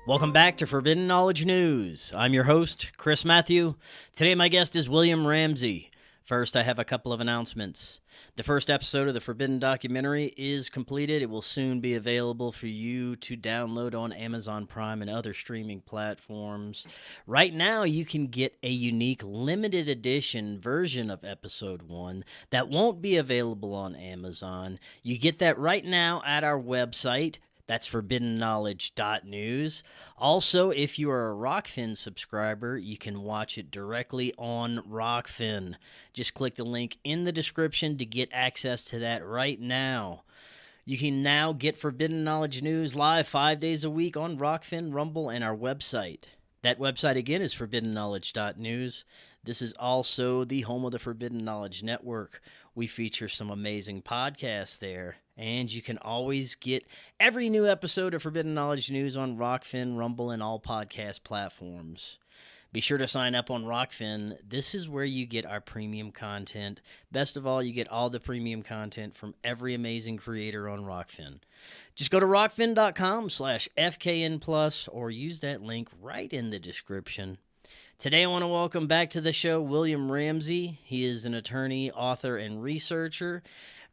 Welcome back to Forbidden Knowledge News. I'm your host, Chris Matthew. Today my guest is William Ramsey. First, I have a couple of announcements. The first episode of the Forbidden documentary is completed. It will soon be available for you to download on Amazon Prime and other streaming platforms. Right now, you can get a unique limited edition version of episode 1 that won't be available on Amazon. You get that right now at our website. That's forbiddenknowledge.news. Also, if you are a Rokfin subscriber, you can watch it directly on Rokfin. Just click the link in the description to get access to that right now. You can now get Forbidden Knowledge News live 5 days a week on Rokfin, Rumble, and our website. That website again is forbiddenknowledge.news. This is also the home of the Forbidden Knowledge Network. We feature some amazing podcasts there. And you can always get every new episode of Forbidden Knowledge News on Rokfin, Rumble, and all podcast platforms. Be sure to sign up on Rokfin. This is where you get our premium content. Best of all, you get all the premium content from every amazing creator on Rokfin. Just go to rokfin.com/FKN+, or use that link right in the description. Today I want to welcome back to the show William Ramsey. He is an attorney, author, and researcher.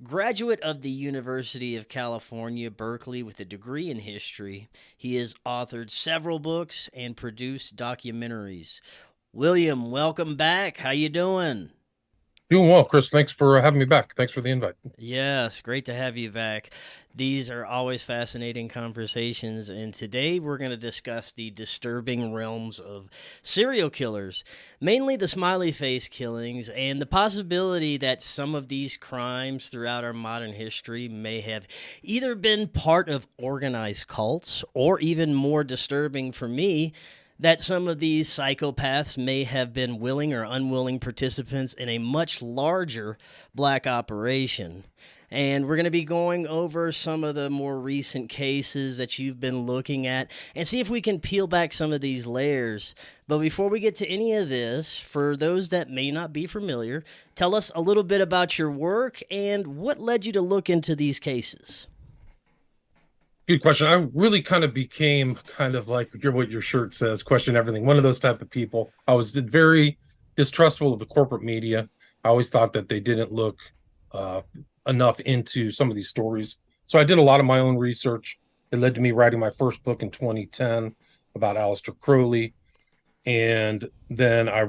Graduate of the University of California, Berkeley, with a degree in history. He has authored several books and produced documentaries. William, welcome back. How you doing? Doing well, Chris. Thanks for having me back. Thanks for the invite. Yes, great to have you back. These are always fascinating conversations, and today we're going to discuss the disturbing realms of serial killers, mainly the smiley face killings, and the possibility that some of these crimes throughout our modern history may have either been part of organized cults, or even more disturbing for me, that some of these psychopaths may have been willing or unwilling participants in a much larger black operation. And we're going to be going over some of the more recent cases that you've been looking at and see if we can peel back some of these layers. But before we get to any of this, for those that may not be familiar, tell us a little bit about your work and what led you to look into these cases. Good question. I really kind of became kind of like what your shirt says, question everything. One of those type of people. I was very distrustful of the corporate media. I always thought that they didn't look enough into some of these stories. So I did a lot of my own research. It led to me writing my first book in 2010 about Aleister Crowley. And then I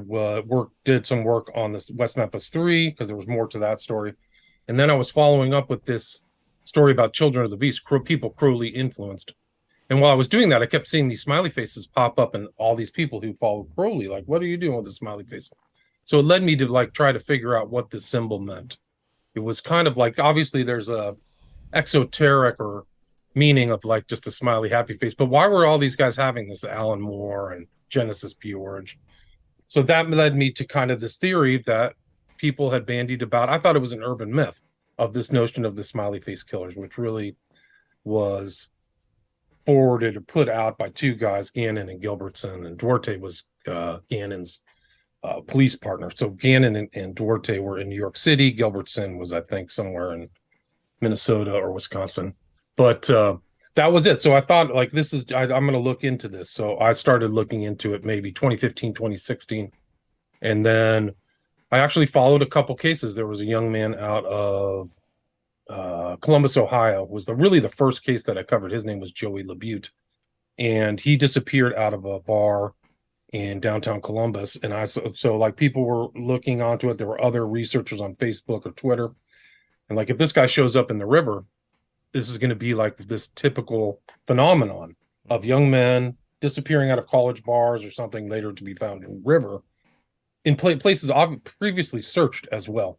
did some work on this West Memphis 3 because there was more to that story. And then I was following up with this story about Children of the Beast, people Crowley influenced. And while I was doing that, I kept seeing these smiley faces pop up and all these people who follow Crowley, like, what are you doing with the smiley face? So it led me to like try to figure out what this symbol meant. It was kind of like, obviously there's a exoteric or meaning of like just a smiley happy face, but why were all these guys having this? Alan Moore and Genesis George. So that led me to kind of this theory that people had bandied about. I thought it was an urban myth of this notion of the smiley face killers, which really was forwarded or put out by two guys, Gannon and Gilbertson, and Duarte was Gannon's police partner. So Gannon and Duarte were in New York City. Gilbertson was, I think, somewhere in Minnesota or Wisconsin. But that was it. So I thought, like, I'm going to look into this. So I started looking into it maybe 2015, 2016. And then I actually followed a couple cases. There was a young man out of Columbus, Ohio, was really the first case that I covered. His name was Joey LaBute. And he disappeared out of a bar in downtown Columbus. And so like people were looking onto it. There were other researchers on Facebook or Twitter. And like, if this guy shows up in the river, this is going to be like this typical phenomenon of young men disappearing out of college bars or something, later to be found in river in places previously searched as well.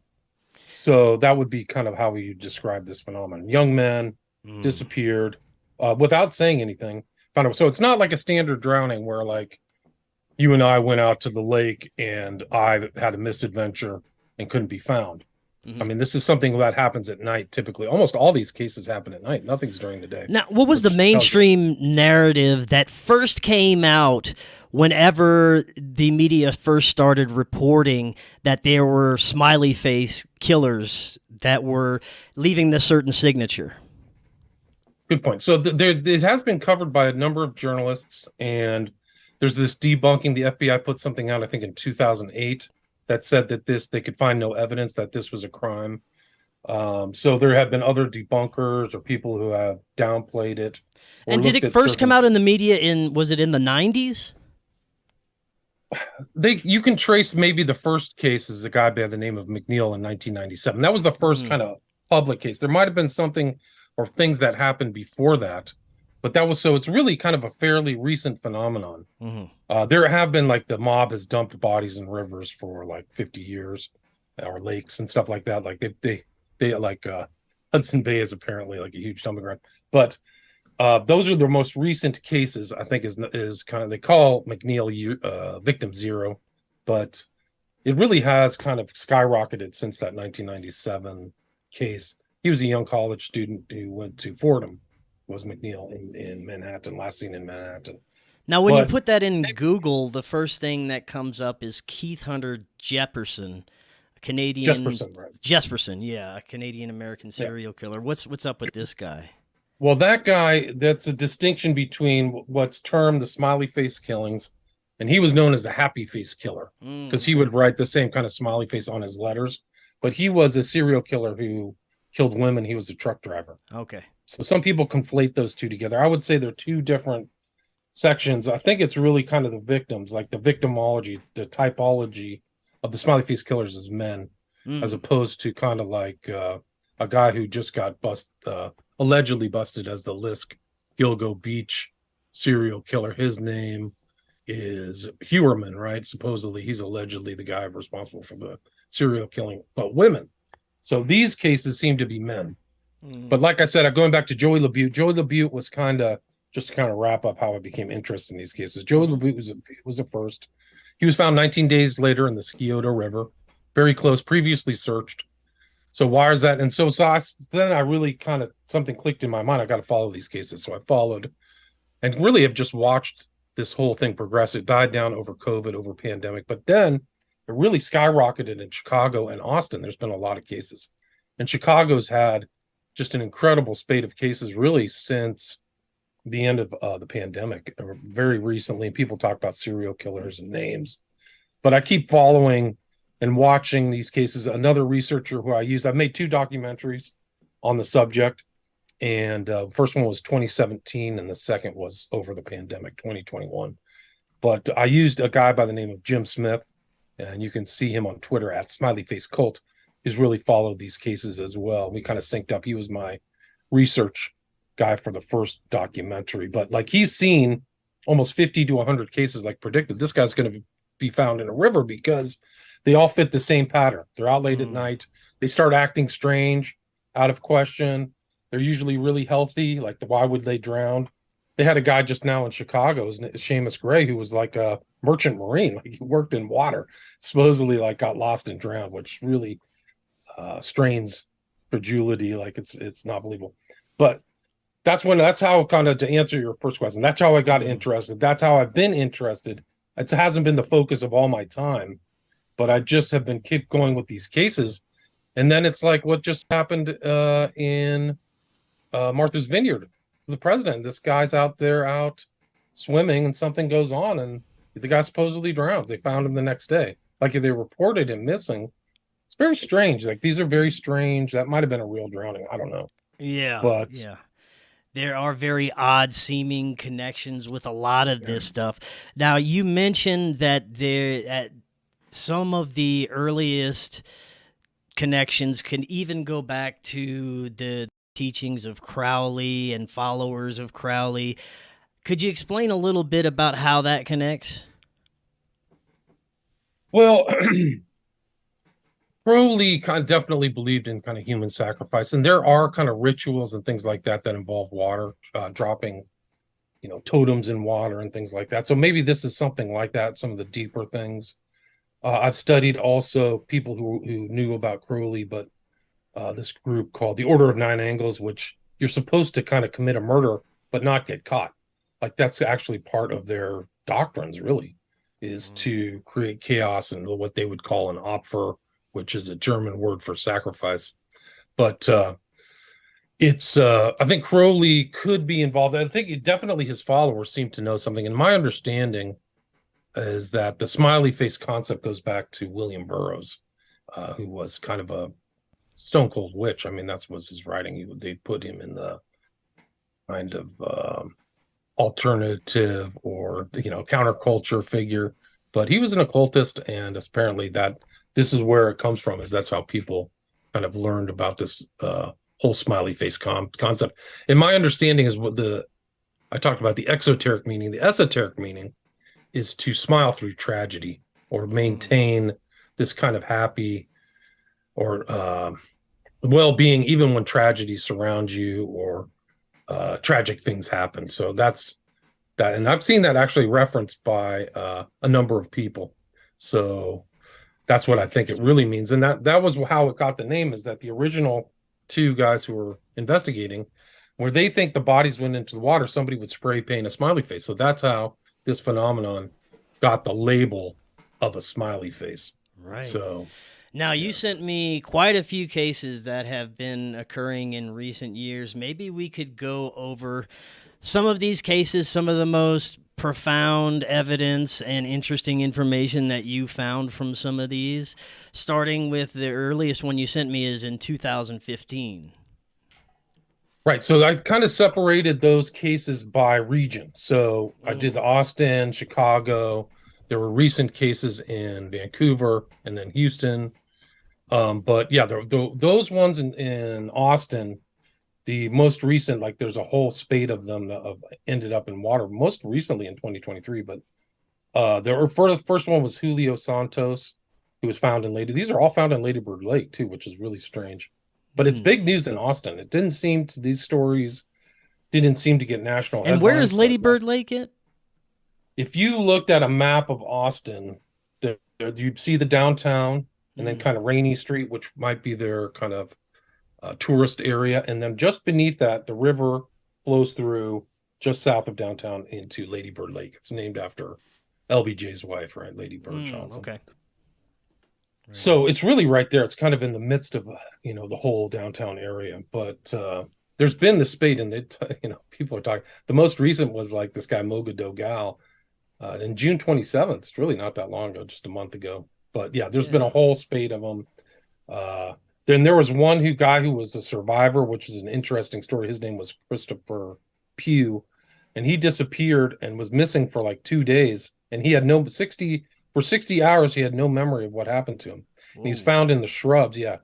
So that would be kind of how we describe this phenomenon. Young men disappeared without saying anything. So it's not like a standard drowning where like you and I went out to the lake and I had a misadventure and couldn't be found. Mm-hmm. I mean, this is something that happens at night typically. Almost all these cases happen at night. Nothing's during the day. Now, what was the mainstream narrative that first came out whenever the media first started reporting that there were smiley face killers that were leaving this certain signature? Good point. So it has been covered by a number of journalists, and there's this debunking. The FBI put something out, I think, in 2008 that said that they could find no evidence that this was a crime. So there have been other debunkers or people who have downplayed it. And did it first come out in the media was it in the 90s? You can trace maybe the first case is a guy by the name of McNeil in 1997. That was the first kind of public case. There might have been something or things that happened before that, but it's really kind of a fairly recent phenomenon. There have been, like, the mob has dumped bodies in rivers for like 50 years, or lakes and stuff like that. Like they like Hudson Bay is apparently like a huge dumping ground, but those are the most recent cases. I think is kind of, they call McNeil victim zero, but it really has kind of skyrocketed since that 1997 case. He was a young college student who went to Fordham, was McNeil in Manhattan, last seen in Manhattan. Now, when you put that in Google, the first thing that comes up is Keith Hunter Jefferson, Canadian. Jesperson, yeah, a Canadian-American serial killer. What's up with this guy? Well, that guy, that's a distinction between what's termed the smiley face killings, and he was known as the happy face killer because he would write the same kind of smiley face on his letters. But he was a serial killer who killed women. He was a truck driver. Okay. So some people conflate those two together. I would say they're two different sections. I think it's really kind of the victims, like the victimology, the typology of the smiley face killers as men, as opposed to kind of like a guy who just got allegedly busted as the Lisk Gilgo Beach serial killer. His name is Hewerman, right? Supposedly he's allegedly the guy responsible for the serial killing, but women. So these cases seem to be men. But like I said, going back to Joey LaBute was kind of, just to kind of wrap up how I became interested in these cases. Joey LaBute was the first. He was found 19 days later in the Scioto River, very close, previously searched. So why is that? And so then I really kind of, something clicked in my mind. I got to follow these cases. So I followed and really have just watched this whole thing progress. It died down over COVID, over pandemic, but then it really skyrocketed in Chicago and Austin. There's been a lot of cases. And Chicago's had just an incredible spate of cases really since the end of the pandemic, very recently. People talk about serial killers and names, but I keep following and watching these cases. Another researcher who I've made 2 documentaries on the subject, and first one was 2017 and the second was over the pandemic, 2021. But I used a guy by the name of Jim Smith, and you can see him on Twitter at Smiley Face Cult. He's really followed these cases as well. We kind of synced up. He was my research guy for the first documentary, but like, he's seen almost 50 to 100 cases like predicted. This guy's going to be found in a river because they all fit the same pattern. They're out late at night. They start acting strange, out of question. They're usually really healthy. Like, why would they drown? They had a guy just now in Chicago, Seamus Gray, who was like a merchant marine. Like, he worked in water, supposedly like got lost and drowned, which really strains credulity. Like, it's not believable. But that's how, kind of, to answer your first question, that's how I got interested. That's how I've been interested. It hasn't been the focus of all my time, but I just have been keep going with these cases. And then it's like what just happened in Martha's Vineyard. The president, this guy's out swimming and something goes on and the guy supposedly drowns. They found him the next day. Like, if they reported him missing, it's very strange. Like, these are very strange. That might have been a real drowning. I don't know. Yeah. But yeah. There are very odd seeming connections with a lot of this stuff. Now, you mentioned that some of the earliest connections can even go back to the teachings of Crowley and followers of Crowley. Could you explain a little bit about how that connects? Well, Crowley kind of definitely believed in kind of human sacrifice, and there are kind of rituals and things like that involve water, dropping, totems in water and things like that. So maybe this is something like that, some of the deeper things. I've studied also people who knew about Crowley, but this group called the Order of Nine Angles, which you're supposed to kind of commit a murder but not get caught. Like, that's actually part of their doctrines, really, is to create chaos and what they would call an Opfer, which is a German word for sacrifice. But It's I think Crowley could be involved. I think definitely his followers seem to know something. And my understanding is that the smiley face concept goes back to William Burroughs, who was kind of a stone cold witch. I mean, that's was his writing. They put him in the kind of alternative or counterculture figure, but he was an occultist, and apparently that this is where it comes from. Is that's how people kind of learned about this whole smiley face concept. And my understanding is I talked about the exoteric meaning. The esoteric meaning is to smile through tragedy or maintain this kind of happy or well-being even when tragedy surrounds you or tragic things happen. So that's that, and I've seen that actually referenced by a number of people. So that's what I think it really means. And that was how it got the name, is that the original two guys who were investigating, where they think the bodies went into the water, somebody would spray paint a smiley face. So that's how this phenomenon got the label of a smiley face. Right. So now you sent me quite a few cases that have been occurring in recent years. Maybe we could go over some of these cases, some of the most profound evidence and interesting information that you found from some of these, starting with the earliest one you sent me is in 2015. Right. So I kind of separated those cases by region. So I did Austin, Chicago. There were recent cases in Vancouver and then Houston. But yeah, those ones in Austin, the most recent, like there's a whole spate of them that have ended up in water, most recently in 2023. But the first one was Julio Santos, who was found in These are all found in Lady Bird Lake too, which is really strange. But it's big news in Austin. It didn't seem to, these stories didn't seem to get national headlines. And where is Lady Bird Lake at? If you looked at a map of Austin, you'd see the downtown and then kind of Rainy Street, which might be their kind of tourist area. And then just beneath that, the river flows through just south of downtown into Lady Bird Lake. It's named after LBJ's wife, right? Lady Bird Johnson. Okay. So it's really right there. It's kind of in the midst of, the whole downtown area. But there's been the spate, and people are talking. The most recent was like this guy Moga Dogal in June 27th. It's really not that long ago, just a month ago. But yeah, there's been a whole spate of them. Then there was one guy who was a survivor, which is an interesting story. His name was Christopher Pugh, and he disappeared and was missing for like 2 days, and he had for 60 hours, he had no memory of what happened to him. And he's found in the shrubs. Yeah.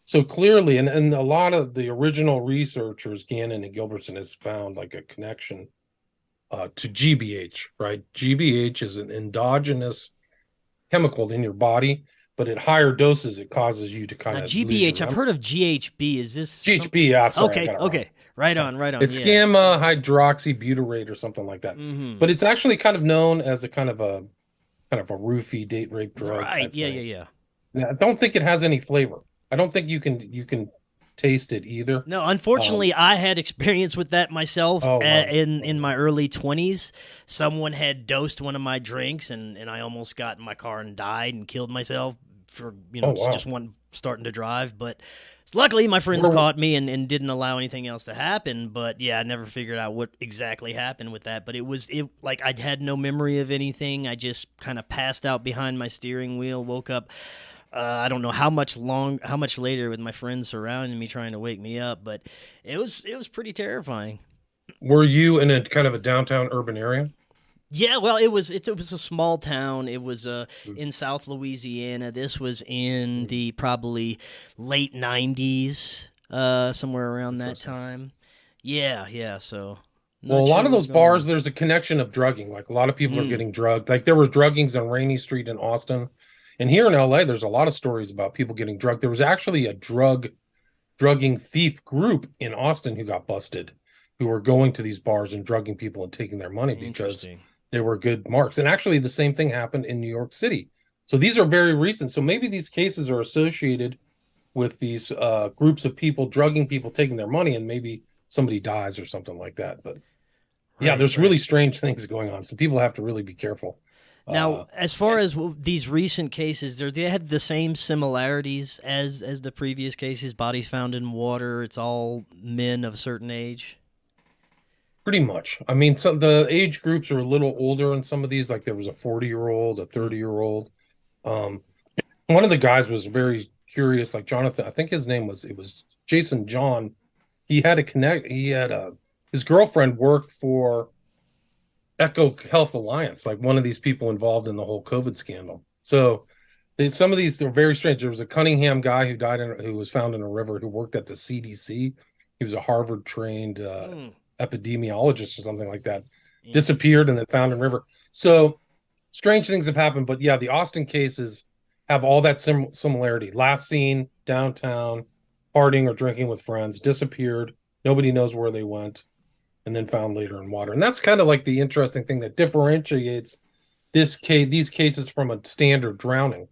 So clearly, and a lot of the original researchers, Gannon and Gilbertson, has found like a connection to GBH, right? GBH is an endogenous chemical in your body, but at higher doses, it causes you to kind of GBH. I've heard of GHB. Is this GHB? Yeah, sorry, okay. Right on. It's gamma hydroxybutyrate or something like that. But it's actually kind of known as a kind of a roofie date rape drug. Right. Yeah. I don't think it has any flavor. I don't think you can taste it either. No, unfortunately, I had experience with that myself in my early 20s. Someone had dosed one of my drinks, and I almost got in my car and died and killed myself for just one starting to drive. But luckily, my friends caught me and didn't allow anything else to happen. But yeah, I never figured out what exactly happened with that. But it like I had no memory of anything. I just kind of passed out behind my steering wheel, woke up. I don't know how much later with my friends surrounding me trying to wake me up, but it was pretty terrifying. Were you in a kind of a downtown urban area? Yeah, well, it was a small town. It was in South Louisiana. This was in the probably late 90s, somewhere around that time. Yeah. So, well, a lot of those bars, there's a connection of drugging. Like a lot of people are getting drugged. Like there were druggings on Rainy Street in Austin. And here in LA, there's a lot of stories about people getting drugged. There was actually a drugging thief group in Austin who got busted, who were going to these bars and drugging people and taking their money because they were good marks. And actually the same thing happened in New York City. So these are very recent. So maybe these cases are associated with these groups of people drugging people, taking their money, and maybe somebody dies or something like that. But yeah, there's really strange things going on. So people have to really be careful. Now, as far as these recent cases, they had the same similarities as the previous cases. Bodies found in water. It's all men of a certain age. Pretty much. I mean, some the age groups are a little older in some of these. Like there was a 40-year-old, a 30-year-old. One of the guys was very curious, like Jonathan. I think his name was Jason John. He had a connect. He had his girlfriend worked for Echo Health Alliance, like one of these people involved in the whole COVID scandal. So some of these are very strange. There was a Cunningham guy who who was found in a river, who worked at the CDC. He was a Harvard trained epidemiologist or something like that. Yeah. Disappeared and then found in river. So strange things have happened, but yeah, the Austin cases have all that similarity. Last seen downtown, partying or drinking with friends, disappeared. Nobody knows where they went, and then found later in water. And that's kind of like the interesting thing that differentiates these cases from a standard drowning,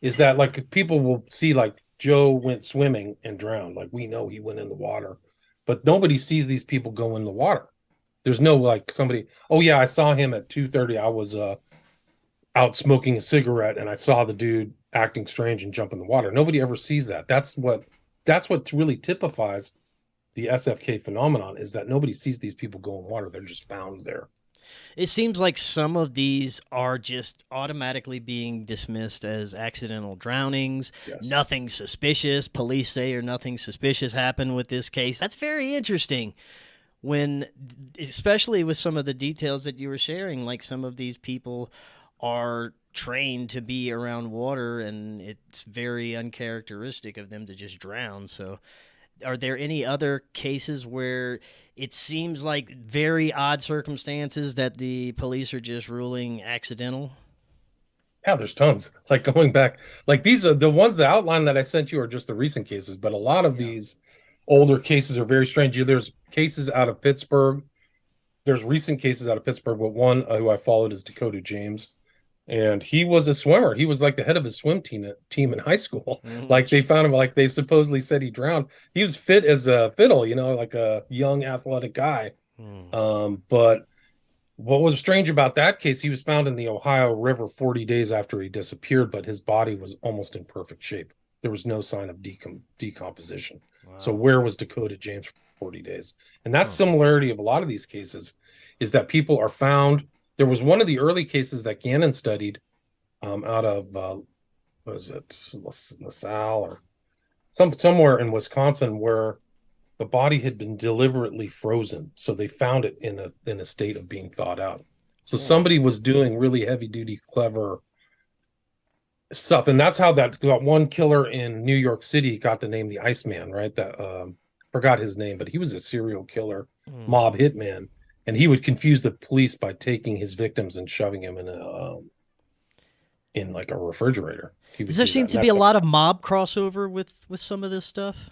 is that like people will see like Joe went swimming and drowned. Like we know he went in the water, but nobody sees these people go in the water. There's no like somebody, oh yeah, I saw him at 2:30. I was out smoking a cigarette and I saw the dude acting strange and jump in the water. Nobody ever sees that. That's what really typifies the SFK phenomenon, is that nobody sees these people go in water. They're just found there. It seems like some of these are just automatically being dismissed as accidental drownings. Yes. Nothing suspicious. Police say or nothing suspicious happened with this case. That's very interesting. Especially with some of the details that you were sharing, like some of these people are trained to be around water, and it's very uncharacteristic of them to just drown. So are there any other cases where it seems like very odd circumstances that the police are just ruling accidental? Yeah, there's tons. Like going back, like these are the ones, the outline that I sent you are just the recent cases, but a lot of these older cases are very strange. There's cases out of Pittsburgh. There's recent cases out of Pittsburgh, but one who I followed is Dakota James. And he was a swimmer. He was like the head of his swim team in high school. Like they found him, like they supposedly said he drowned. He was fit as a fiddle, like a young athletic guy. But what was strange about that case, he was found in the Ohio River 40 days after he disappeared, but his body was almost in perfect shape. There was no sign of decomposition. Wow. So where was Dakota James for 40 days? And that similarity of a lot of these cases is that people are found. There was one of the early cases that Gannon studied out of, was it LaSalle or somewhere in Wisconsin, where the body had been deliberately frozen. So they found it in a state of being thawed out. So somebody was doing really heavy duty, clever stuff. And that's how that one killer in New York City got the name the Iceman, right? That forgot his name, but he was a serial killer, mob hitman. And he would confuse the police by taking his victims and shoving him in like a refrigerator. Does there seem to be a lot of mob crossover with some of this stuff?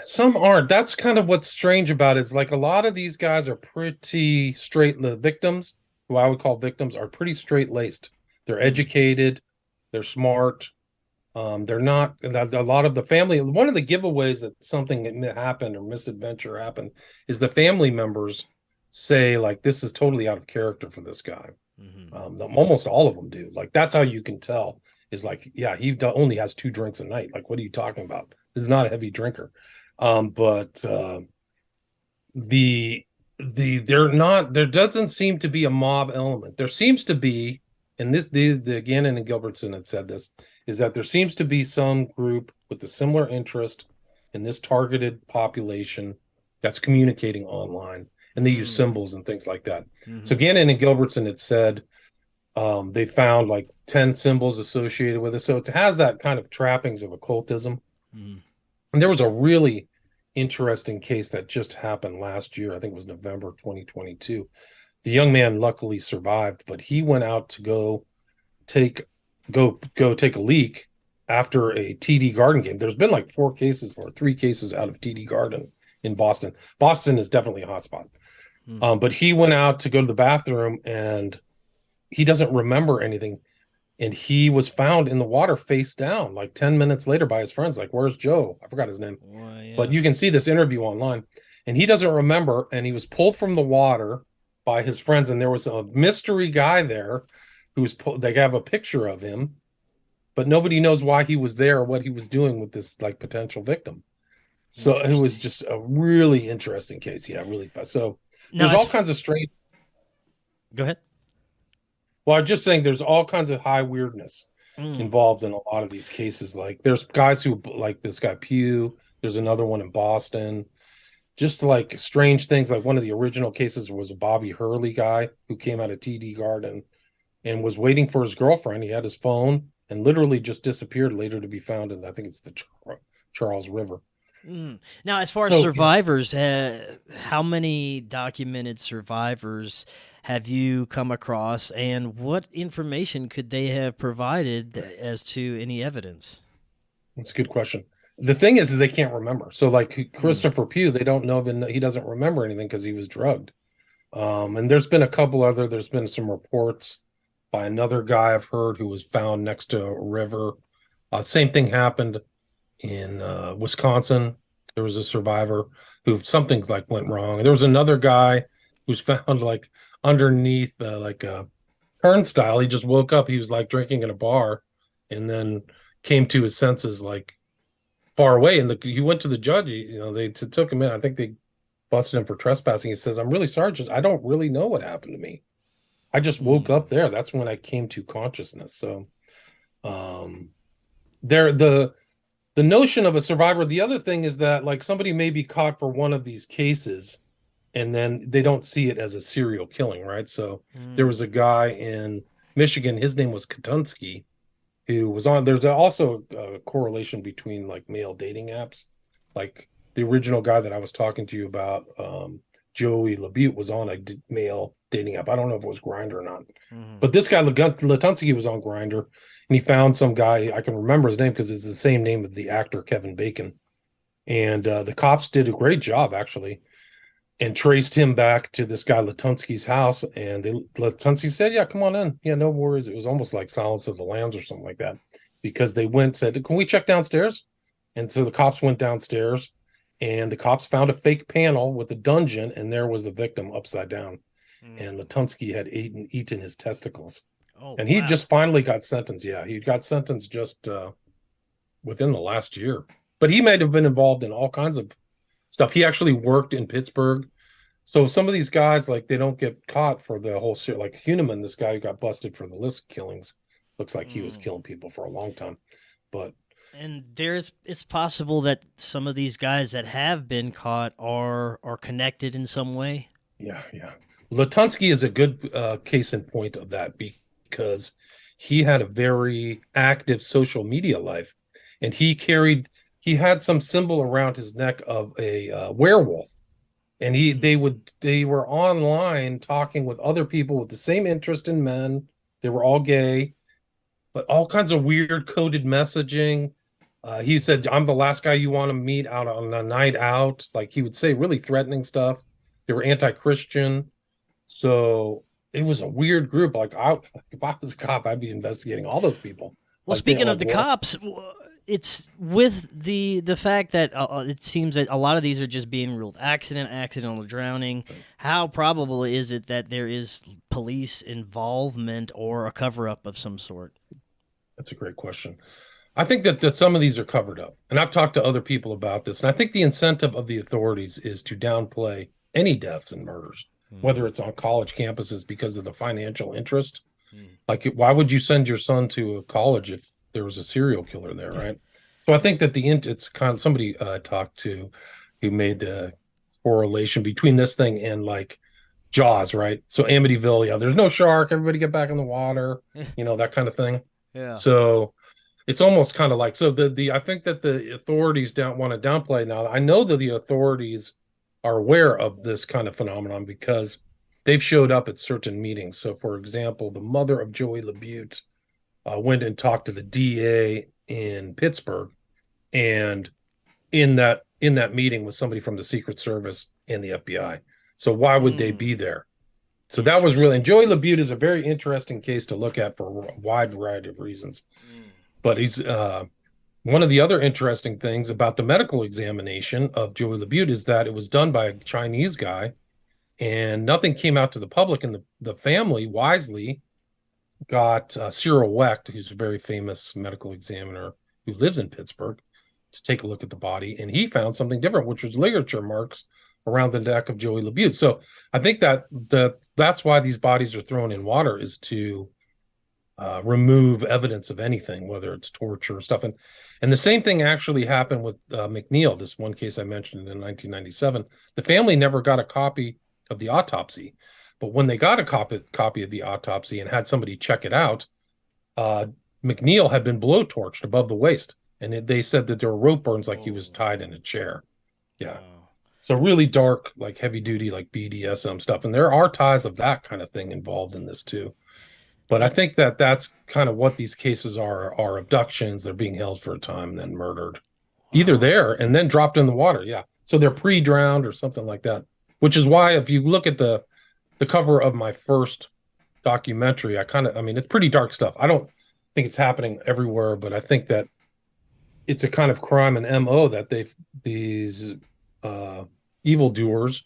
Some aren't. That's kind of what's strange about it. It's like a lot of these guys are pretty straight. The victims, who I would call victims, are pretty straight-laced. They're educated. They're smart. They're not a lot of the family. One of the giveaways that something happened or misadventure happened is the family members say like, this is totally out of character for this guy. Almost all of them do. Like that's how you can tell, is like, yeah, he only has 2 drinks a night. Like, what are you talking about? This is not a heavy drinker. But there doesn't seem to be a mob element. There seems to be, and this the Gannon and Gilbertson had said this, is that there seems to be some group with a similar interest in this targeted population that's communicating online. And they use symbols and things like that. So Gannon and Gilbertson have said they found like 10 symbols associated with it. So it has that kind of trappings of occultism. And there was a really interesting case that just happened last year. I think it was November 2022. The young man luckily survived, but he went out to go take a leak after a TD Garden game. There's been like 4 cases or 3 cases out of TD Garden in Boston. Boston is definitely a hotspot. But he went out to go to the bathroom and he doesn't remember anything. And he was found in the water face down like 10 minutes later by his friends. Like, where's Joe? I forgot his name. But you can see this interview online. And he doesn't remember. And he was pulled from the water by his friends. And there was a mystery guy there they have a picture of him, but nobody knows why he was there or what he was doing with this like potential victim. So it was just a really interesting case. Yeah, really. So there's all kinds of strange. Go ahead. Well, I'm just saying there's all kinds of high weirdness involved in a lot of these cases. Like there's guys who like this guy Pugh. There's another one in Boston. Just like strange things. Like one of the original cases was a Bobby Hurley guy who came out of TD Garden and was waiting for his girlfriend. He had his phone and literally just disappeared, later to be found in, I think it's the Charles River. Now, as far as survivors, how many documented survivors have you come across, and what information could they have provided as to any evidence? That's a good question. The thing is they can't remember. So like Christopher Pugh, they don't know, he doesn't remember anything because he was drugged. And there's been there's been some reports by another guy I've heard who was found next to a river. Same thing happened in Wisconsin. There was a survivor who something like went wrong. And there was another guy who's found like underneath like a turnstile. He just woke up. He was like drinking in a bar and then came to his senses like far away. And he went to the judge. They took him in. I think they busted him for trespassing. He says, "I'm really sorry. I don't really know what happened to me. I just woke up there. That's when I came to consciousness." So the notion of a survivor, the other thing is that like somebody may be caught for one of these cases and then they don't see it as a serial killing, right? So there was a guy in Michigan, his name was Katunsky, who was on, there's also a correlation between like male dating apps. Like the original guy that I was talking to you about, Joey Labute, was on a male dating app. I don't know if it was Grindr or not. But this guy, Latunsky, was on Grindr, and he found some guy, I can remember his name because it's the same name of the actor Kevin Bacon. And the cops did a great job, actually, and traced him back to this guy Latunsky's house. And Latunsky said, "Yeah, come on in. Yeah, no worries." It was almost like Silence of the Lambs or something like that, because they said, "Can we check downstairs?" And so the cops went downstairs, and the cops found a fake panel with a dungeon, and there was the victim upside down. And Latunsky had eaten his testicles. And he just finally got sentenced. Yeah, he got sentenced just within the last year. But he might have been involved in all kinds of stuff. He actually worked in Pittsburgh. So some of these guys, like, they don't get caught for the whole shit. Like Huneman, this guy who got busted for the list killings, looks like he was killing people for a long time. And it's possible that some of these guys that have been caught are connected in some way. Yeah. Latunsky is a good case in point of that, because he had a very active social media life, and he had some symbol around his neck of a werewolf, and they were online talking with other people with the same interest in men. They were all gay, but all kinds of weird coded messaging. He said, "I'm the last guy you want to meet out on a night out." Like, he would say really threatening stuff. They were anti-Christian. So it was a weird group. Like, if I was a cop, I'd be investigating all those people. Well, speaking of the cops, it's with the fact that it seems that a lot of these are just being ruled accidental drowning. Right. How probable is it that there is police involvement or a cover-up of some sort? That's a great question. I think that some of these are covered up. And I've talked to other people about this. And I think the incentive of the authorities is to downplay any deaths and murders, whether it's on college campuses because of the financial interest. Like, why would you send your son to a college if there was a serial killer there, right? So I think that it's kind of, somebody I talked to who made the correlation between this thing and like Jaws, right? So Amityville, yeah, there's no shark, everybody get back in the water, that kind of thing. Yeah. So it's almost kind of like, so I think that the authorities don't want to downplay. Now, I know that the authorities are aware of this kind of phenomenon because they've showed up at certain meetings. So, for example, the mother of Joey Labute went and talked to the DA in Pittsburgh, and in that meeting was somebody from the Secret Service and the FBI. So why would they be there? So that was really, and Joey Labute is a very interesting case to look at for a wide variety of reasons. But he's one of the other interesting things about the medical examination of Joey Labute is that it was done by a Chinese guy, and nothing came out to the public. And the family wisely got Cyril Wecht, who's a very famous medical examiner who lives in Pittsburgh, to take a look at the body, and he found something different, which was ligature marks around the neck of Joey Labute. So I think that's why these bodies are thrown in water, is to remove evidence of anything, whether it's torture or stuff. And the same thing actually happened with McNeil, this one case I mentioned in 1997. The family never got a copy of the autopsy, but when they got a copy of the autopsy and had somebody check it out, McNeil had been blowtorched above the waist, and they said that there were rope burns, like he was tied in a chair. Yeah. So really dark, like heavy duty, like BDSM stuff. And there are ties of that kind of thing involved in this too. But I think that's kind of what these cases are abductions. They're being held for a time and then murdered. Either there and then dropped in the water. Yeah. So they're pre-drowned or something like that. Which is why if you look at the cover of my first documentary, I mean, it's pretty dark stuff. I don't think it's happening everywhere, but I think that it's a kind of crime and MO that these evildoers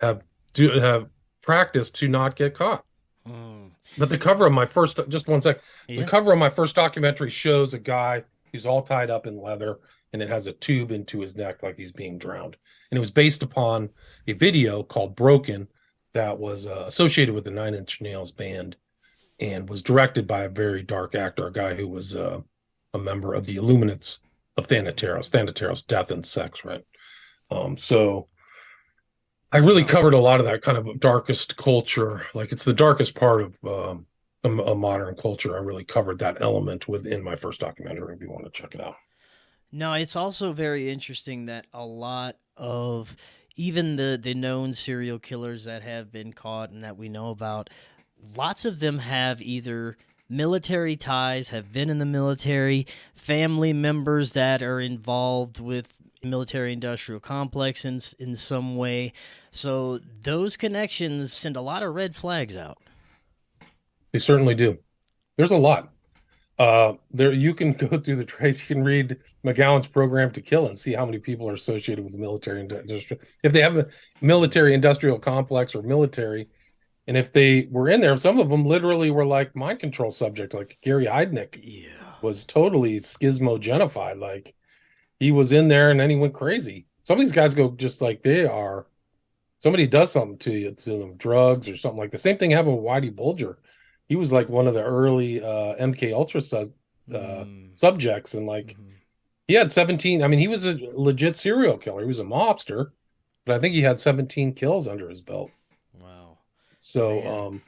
have practiced to not get caught. But the cover of my first, just one sec, the cover of my first documentary shows a guy who's all tied up in leather, and it has a tube into his neck like he's being drowned. And it was based upon a video called Broken that was associated with the Nine Inch Nails band and was directed by a very dark actor, a guy who was a member of the Illuminates of Thanateros, Death and Sex, right? So I really covered a lot of that kind of darkest culture. Like, it's the darkest part of a modern culture. I really covered that element within my first documentary, if you want to check it out. No, it's also very interesting that a lot of even the known serial killers that have been caught and that we know about, lots of them have either military ties, have been in the military, family members that are involved with military industrial complex in some way. So those connections send a lot of red flags out. They certainly do. There's a lot. There, you can go through the trace. You can read McGowan's Program to Kill and see how many people are associated with the military industrial. If they have a military industrial complex or military, and if they were in there, some of them literally were like mind control subjects. Like Gary Heidnik was totally schismogenified. Like, he was in there and then he went crazy. Some of these guys go just like they are. Somebody does something to them, drugs or something like the same thing happened with Whitey Bulger. He was like one of the early MK Ultra subjects, and like he had 17. I mean, he was a legit serial killer. He was a mobster, but I think he had 17 kills under his belt. Wow. So,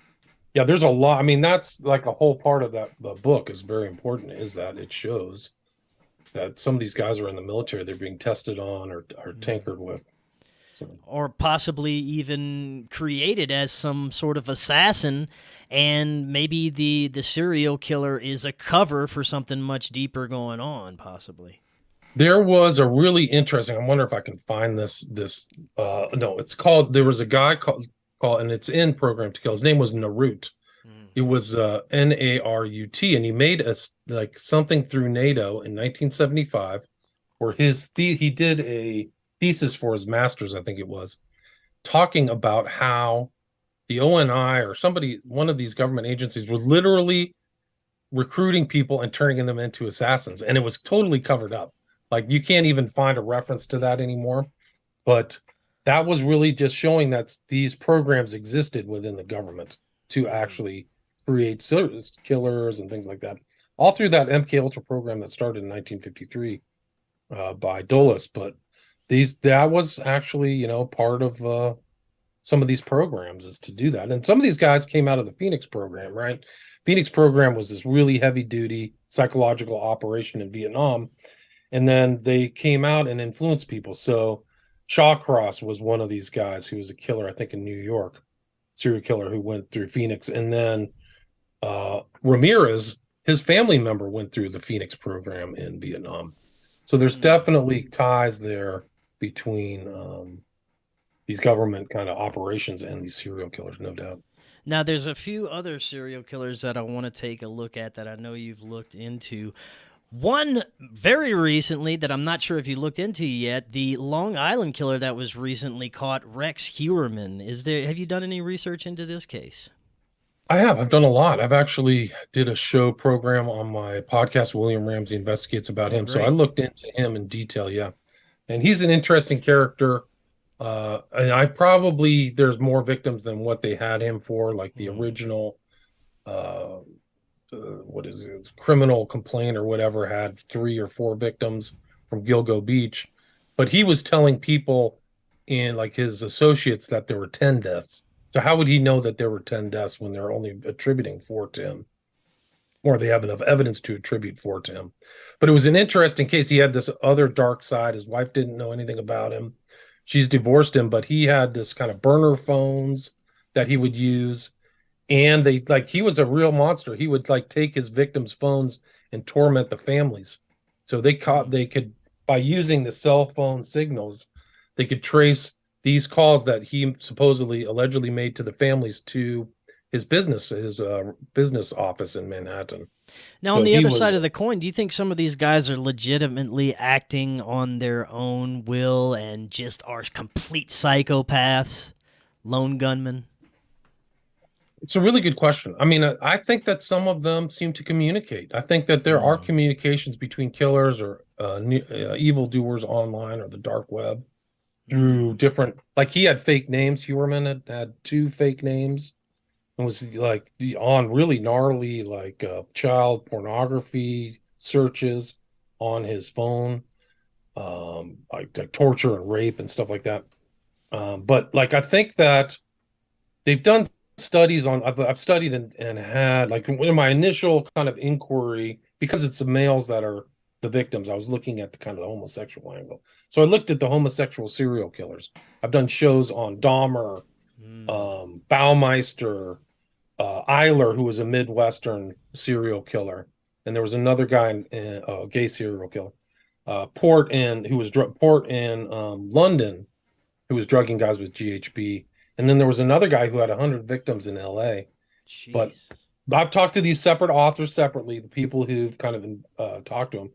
yeah, there's a lot. I mean, that's like a whole part of that book is very important. Is that it shows that some of these guys are in the military. They're being tested on or tinkered with. So. Or possibly even created as some sort of assassin, and maybe the serial killer is a cover for something much deeper going on, possibly. There was a really interesting, I wonder if I can find this, no, it's called, there was a guy called, and it's in Program to Kill. His name was Narut. It was Narut, and he made like something through NATO in 1975, where he did a thesis for his master's, I think it was, talking about how the ONI or one of these government agencies was literally recruiting people and turning them into assassins. And it was totally covered up. Like, you can't even find a reference to that anymore. But that was really just showing that these programs existed within the government to actually create killers and things like that. All through that MK Ultra program that started in 1953 by Dulles. But that was actually, part of some of these programs is to do that. And some of these guys came out of the Phoenix program, right? Phoenix program was this really heavy duty psychological operation in Vietnam. And then they came out and influenced people. So Shawcross was one of these guys who was a killer, I think, in New York, serial killer who went through Phoenix. And then Ramirez, his family member, went through the Phoenix program in Vietnam. So there's definitely ties there between these government kind of operations and these serial killers, no doubt. Now, there's a few other serial killers that I want to take a look at that I know you've looked into. One very recently that I'm not sure if you looked into yet, the Long Island killer that was recently caught, Rex Heuermann. Have you done any research into this case? I have. I've done a lot. I've actually did a show program on my podcast, William Ramsey Investigates, about Oh, him. So I great. looked into him in detail. Yeah. And he's an interesting character. And I probably, there's more victims than what they had him for, like the Mm. original, uh, what is it, criminal complaint or whatever had 3 or 4 victims from Gilgo Beach. But he was telling people in like his associates that there were 10 deaths. So how would he know that there were 10 deaths when they're only attributing 4 to him? Or they have enough evidence to attribute 4 to him. But it was an interesting case. He had this other dark side. His wife didn't know anything about him. She's divorced him, but he had this kind of burner phones that he would use. And they like he was a real monster. He would like take his victims' phones and torment the families. So they could, by using the cell phone signals, they could trace these calls that he supposedly allegedly made to the families to his business office in Manhattan. Now, on So the he other was side of the coin, do you think some of these guys are legitimately acting on their own will and just are complete psychopaths, lone gunmen? It's a really good question. I mean, I think that some of them seem to communicate. I think that there are Mm. communications between killers or evildoers online or the dark web through different, like he had fake names. Huerman had 2 fake names and was like on really gnarly, like child pornography searches on his phone, like torture and rape and stuff like that. But like, I think that they've done studies on I've studied and had like in my initial kind of inquiry, because it's the males that are the victims. I was looking at the kind of the homosexual angle, so I looked at the homosexual serial killers. I've done shows on Dahmer, Mm. Baumeister, Eiler, who was a Midwestern serial killer, and there was another guy in gay serial killer, Port in who was Port in London, who was drugging guys with GHB. And then there was another guy who had 100 victims in LA. But Jesus. I've talked to these separate authors separately, the people who've kind of talked to them.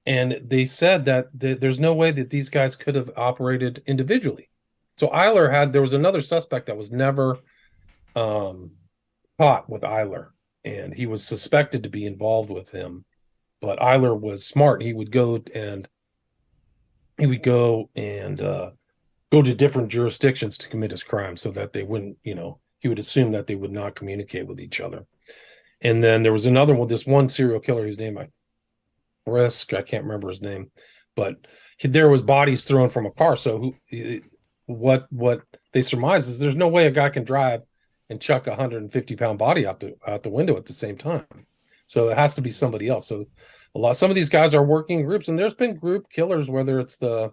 And they said that there's no way that these guys could have operated individually. So there was another suspect that was never caught with Eiler. And he was suspected to be involved with him. But Eiler was smart. He would go to different jurisdictions to commit his crimes so that they wouldn't, he would assume that they would not communicate with each other. And then there was another one, this one serial killer whose name I can't remember his name, but there was bodies thrown from a car. So what they surmise is there's no way a guy can drive and chuck a 150-pound body out the window at the same time. So it has to be somebody else. So some of these guys are working in groups, and there's been group killers, whether it's the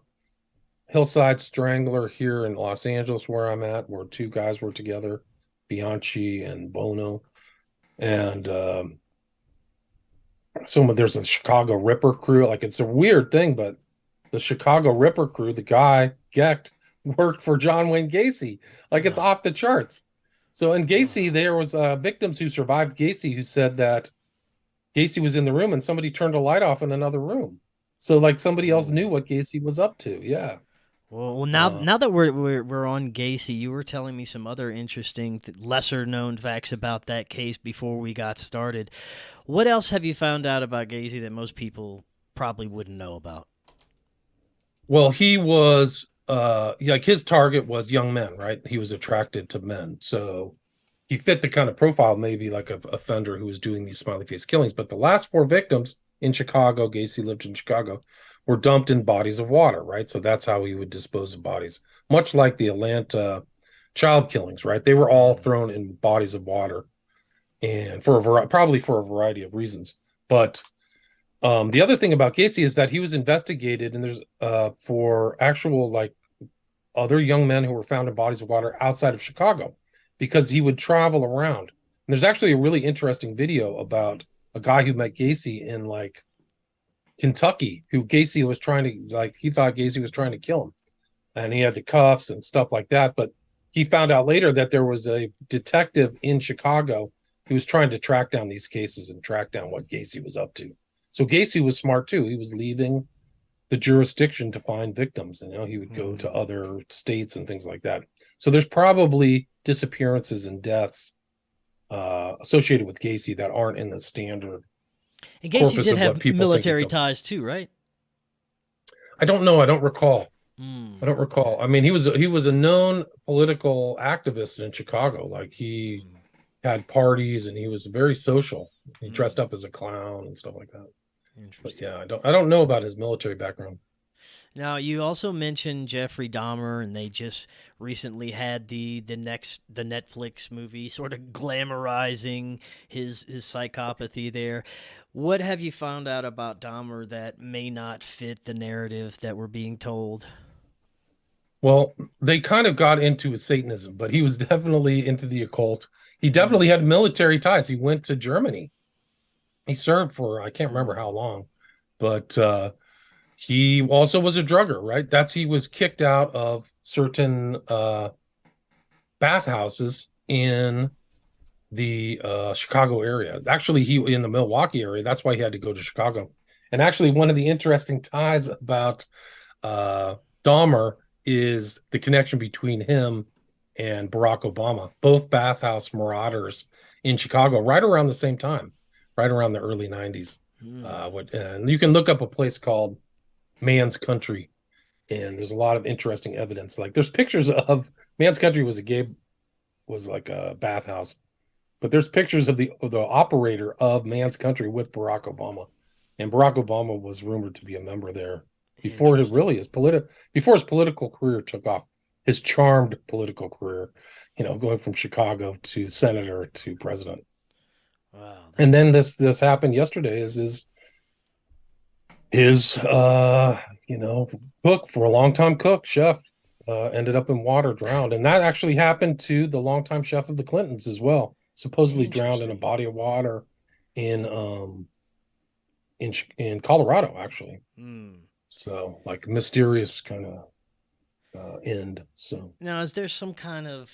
Hillside Strangler here in Los Angeles, where I'm at, where 2 guys were together, Bianchi and Bono. And there's a Chicago Ripper crew. Like, it's a weird thing, but the Chicago Ripper crew, the guy, Gecht, worked for John Wayne Gacy. Like, it's off the charts. So in Gacy, there was victims who survived Gacy who said that Gacy was in the room and somebody turned a light off in another room. So, like, somebody else knew what Gacy was up to. Yeah. Well, now that we're on Gacy, you were telling me some other interesting, lesser known facts about that case before we got started. What else have you found out about Gacy that most people probably wouldn't know about? Well, he was like his target was young men, right? He was attracted to men. So he fit the kind of profile, maybe like a offender who was doing these smiley face killings. But the last 4 victims in Chicago, Gacy lived in Chicago, were dumped in bodies of water, right? So that's how he would dispose of bodies, much like the Atlanta child killings, right? They were all thrown in bodies of water, and probably for a variety of reasons. But the other thing about Gacy is that he was investigated, and there's for actual like other young men who were found in bodies of water outside of Chicago, because he would travel around. And there's actually a really interesting video about a guy who met Gacy in like Kentucky, who Gacy was trying to, like, he thought Gacy was trying to kill him, and he had the cuffs and stuff like that. But he found out later that there was a detective in Chicago who was trying to track down these cases and track down what Gacy was up to. So Gacy was smart too. He was leaving the jurisdiction to find victims. He would go to other states and things like that. So there's probably disappearances and deaths associated with Gacy that aren't in the standard And Gacy corpus did of what have people think military of. ties too, right? I don't know. I don't recall. I don't recall. Okay. I mean, he was a known political activist in Chicago. Like he had parties and he was very social. He dressed up as a clown and stuff like that. But Interesting. yeah, I don't know about his military background. Now, you also mentioned Jeffrey Dahmer, and they just recently had the Netflix movie sort of glamorizing his psychopathy there. What have you found out about Dahmer that may not fit the narrative that we're being told? Well, they kind of got into his Satanism, but he was definitely into the occult. He definitely had military ties. He went to Germany. He served for I can't remember how long, but he also was a drugger, right? He was kicked out of certain bathhouses in the Chicago area. Actually, he in the Milwaukee area. That's why he had to go to Chicago. And actually, one of the interesting ties about Dahmer is the connection between him and Barack Obama, both bathhouse marauders in Chicago, right around the same time, right around the early 90s. And you can look up a place called Man's Country, and there's a lot of interesting evidence. Like there's pictures of Man's Country was like a bathhouse, but there's pictures of the operator of Man's Country with Barack Obama, and Barack Obama was rumored to be a member there before his political career took off, his charmed political career, going from Chicago to senator to president. Wow. And then this happened yesterday. Is his cook for a long time chef ended up in water, drowned, and that actually happened to the longtime chef of the Clintons as well, supposedly drowned in a body of water in Colorado, actually. So like mysterious kind of end. So now, is there some kind of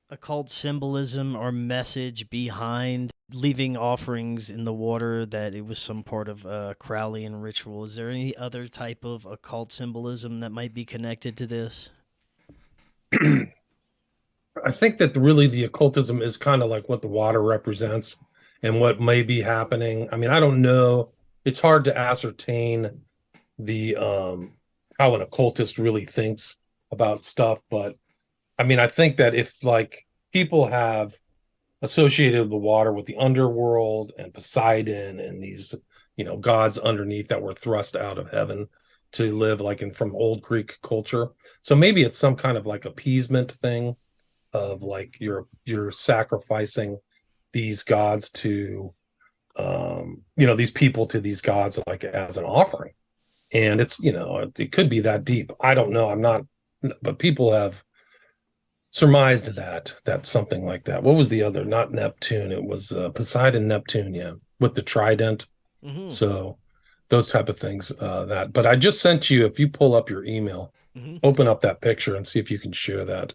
occult symbolism or message behind leaving offerings in the water, that it was some part of Crowleyan ritual? Is there any other type of occult symbolism that might be connected to this? I think that really the occultism is kind of like what the water represents and what may be happening. I mean, I don't know. It's hard to ascertain the how an occultist really thinks about stuff, but I mean, I think that if like people have associated the water with the underworld and Poseidon and these, gods underneath that were thrust out of heaven to live like from old Greek culture. So maybe it's some kind of like appeasement thing of like you're sacrificing these gods to these people to these gods like as an offering. And it's, it could be that deep. I don't know. I'm not, but people have surmised that's something like that. What was the other? Not Neptune. It was Poseidon, Neptune. Yeah, with the trident. So those type of things. But I just sent you. If you pull up your email, open up that picture and see if you can share that,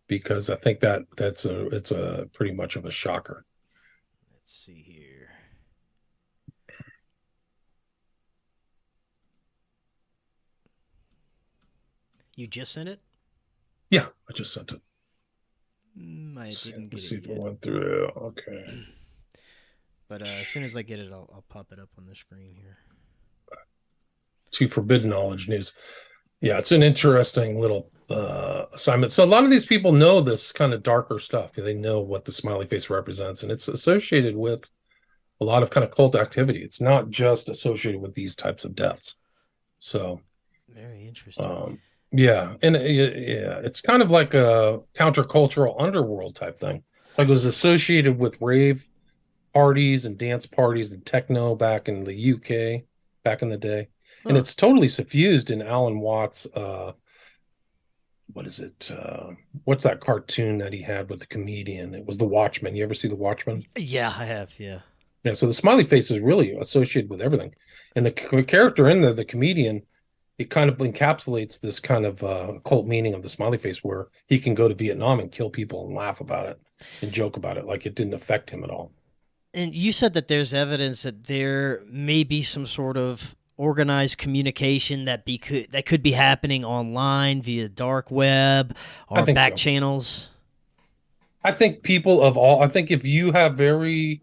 because I think it's a pretty much of a shocker. Let's see here. You just sent it? Yeah, I just sent it. I didn't get see it if yet. it went through. Okay. But as soon as I get it, I'll pop it up on the screen here. To Forbidden Knowledge News. Yeah, it's an interesting little assignment. So a lot of these people know this kind of darker stuff. They know what the smiley face represents, and it's associated with a lot of kind of cult activity. It's not just associated with these types of deaths. So very interesting. Yeah, and it's kind of like a countercultural underworld type thing. Like it was associated with rave parties and dance parties and techno back in the UK back in the day. And it's totally suffused in Alan Watts' what is it? What's that cartoon that he had with the comedian? It was The Watchmen. You ever see The Watchmen? Yeah, I have, yeah. Yeah, so the smiley face is really associated with everything. And the character in there, the comedian, it kind of encapsulates this kind of cult meaning of the smiley face, where he can go to Vietnam and kill people and laugh about it and joke about it like it didn't affect him at all. And you said that there's evidence that there may be some sort of organized communication that could be happening online via dark web or back channels. I think people of all, I think if you have very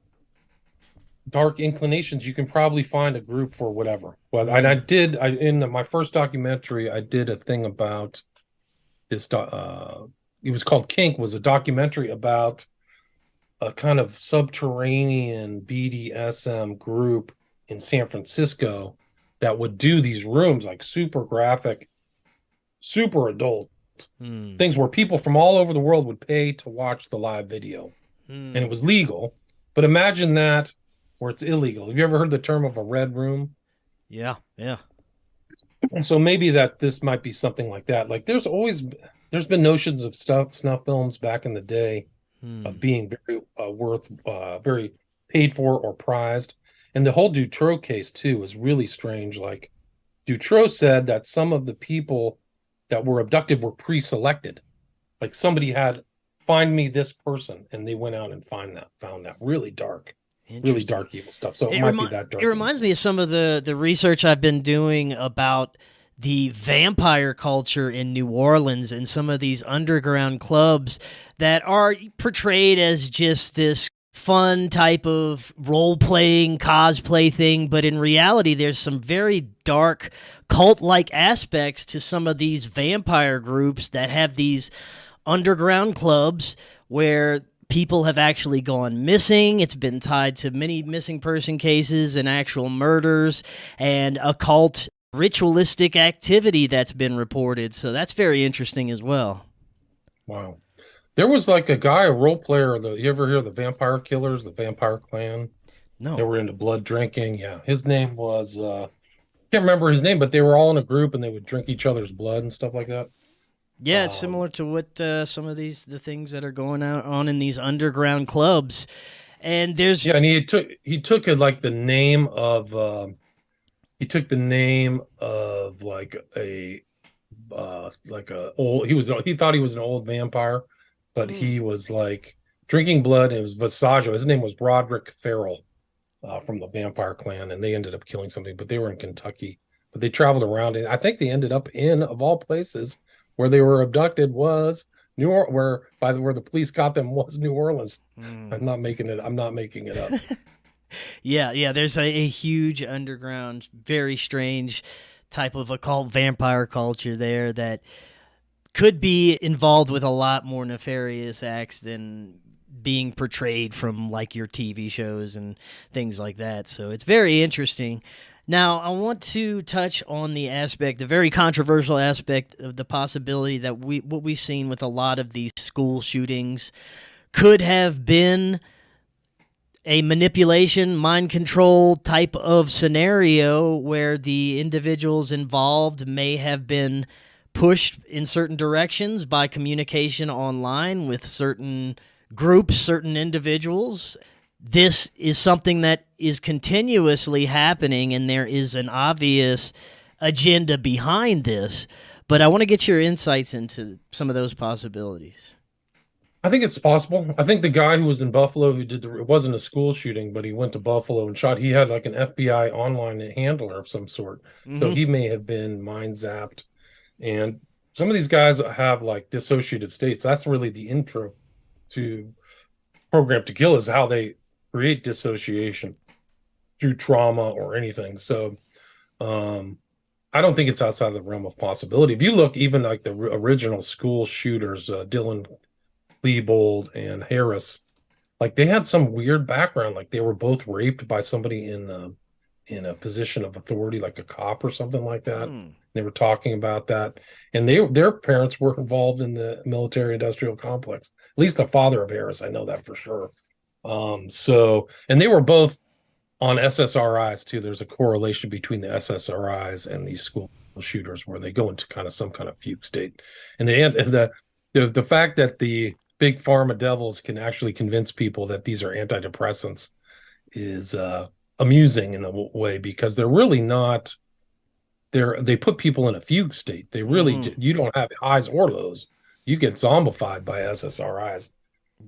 dark inclinations, you can probably find a group for whatever. Well, and Mm. in my first documentary, I did a thing about this. It was called Kink, was a documentary about a kind of subterranean BDSM group in San Francisco that would do these rooms like super graphic, super adult Mm. things where people from all over the world would pay to watch the live video. And it Mm. was legal. But imagine that where it's illegal. Have you ever heard the term of a red room? Yeah, yeah. And so maybe that this might be something like that. Like there's been notions of snuff films back in the day Mm. of being very very paid for or prized. And the whole Dutroux case too is really strange. Like Dutroux said that some of the people that were abducted were pre-selected. Like somebody had find me this person, and they went out and found that really Interesting. dark evil stuff. So it It might be remi- that it dark. reminds me of some of the research I've been doing about the vampire culture in New Orleans and some of these underground clubs that are portrayed as just this fun type of role playing cosplay thing, but in reality there's some very dark cult like aspects to some of these vampire groups that have these underground clubs where people have actually gone missing. It's been tied to many missing person cases and actual murders and occult ritualistic activity that's been reported. So that's very interesting as well. Wow. There was like a guy, a role player. You ever hear of the Vampire Killers, the Vampire Clan? They No. were into blood drinking. Yeah, his name was can't remember his name, but they were all in a group and they would drink each other's blood and stuff like that. Yeah, it's Um, similar to what some of the things that are going out on in these underground clubs. And there's yeah, and he took it like the name of he took the name of like a old he thought he was an old vampire, but mm, he was like drinking blood. And it was Visaggio. His name was Roderick Farrell from the Vampire Clan, and they ended up killing something. But they were in Kentucky. But they traveled around, and I think they ended up in, of all places, where they were abducted was where the police got them was New Orleans. mm. I'm not making it up. Yeah, yeah. There's a huge underground, very strange type of occult vampire culture there that could be involved with a lot more nefarious acts than being portrayed from like your TV shows and things like that. So it's very interesting. Now, I want to touch on the very controversial aspect of the possibility that what we've seen with a lot of these school shootings could have been a manipulation, mind control type of scenario where the individuals involved may have been pushed in certain directions by communication online with certain groups, certain individuals. This is something that is continuously happening, and there is an obvious agenda behind this. But I want to get your insights into some of those possibilities. I think it's possible. I think the guy who was in Buffalo who it wasn't a school shooting, but he went to Buffalo and shot. He had like an FBI online handler of some sort. So Mm-hmm. he may have been mind zapped. And some of these guys have like dissociative states. That's really the intro to Program to Kill, is how they create dissociation through trauma or anything. So I don't think it's outside of the realm of possibility. If you look, even like the original school shooters, Dylan Klebold and Harris, like they had some weird background. Like they were both raped by somebody in a position of authority, like a cop or something like that. Hmm. They were talking about that, and their parents were involved in the military-industrial complex. At least the father of Harris, I know that for sure. And they were both on SSRIs too. There's a correlation between the SSRIs and these school shooters, where they go into kind of some kind of fugue state, and the fact that the big pharma devils can actually convince people that these are antidepressants is amusing in a way, because they're really not. They put people in a fugue state. They really Mm-hmm. you don't have highs or lows. You get zombified by SSRIs.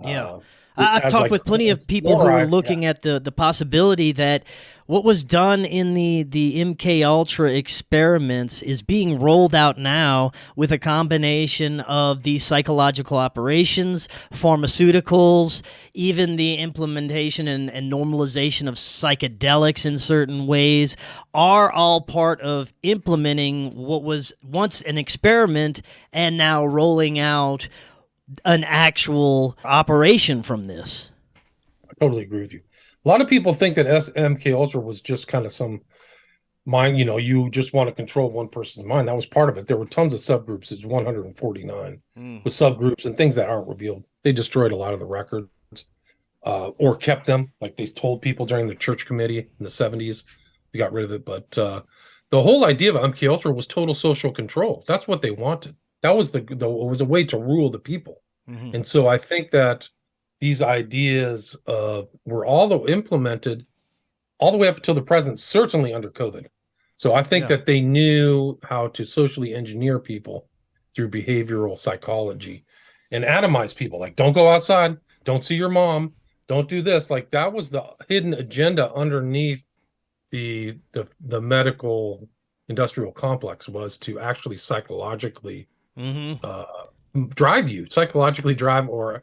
Yeah. Which I've has talked like with plenty of people who are fluoride. looking at the possibility that what was done in the MK Ultra experiments is being rolled out now with a combination of these psychological operations, pharmaceuticals, even the implementation and normalization of psychedelics in certain ways are all part of implementing what was once an experiment and now rolling out an actual operation from this. I totally agree with you. A lot of people think that MK Ultra was just kind of some mind, you just want to control one person's mind. That was part of it. There were tons of subgroups. It's 149 with subgroups and things that aren't revealed. They destroyed a lot of the records, or kept them, like they told people during the church committee in the 70s. We got rid of it. But the whole idea of MK Ultra was total social control. That's what they wanted. That was it was a way to rule the people. And so I think that these ideas were all implemented all the way up until the present, certainly under COVID. So I think that they knew how to socially engineer people through behavioral psychology and atomize people. Like, don't go outside, don't see your mom, don't do this. Like, that was the hidden agenda underneath the medical industrial complex, was to actually psychologically psychologically drive or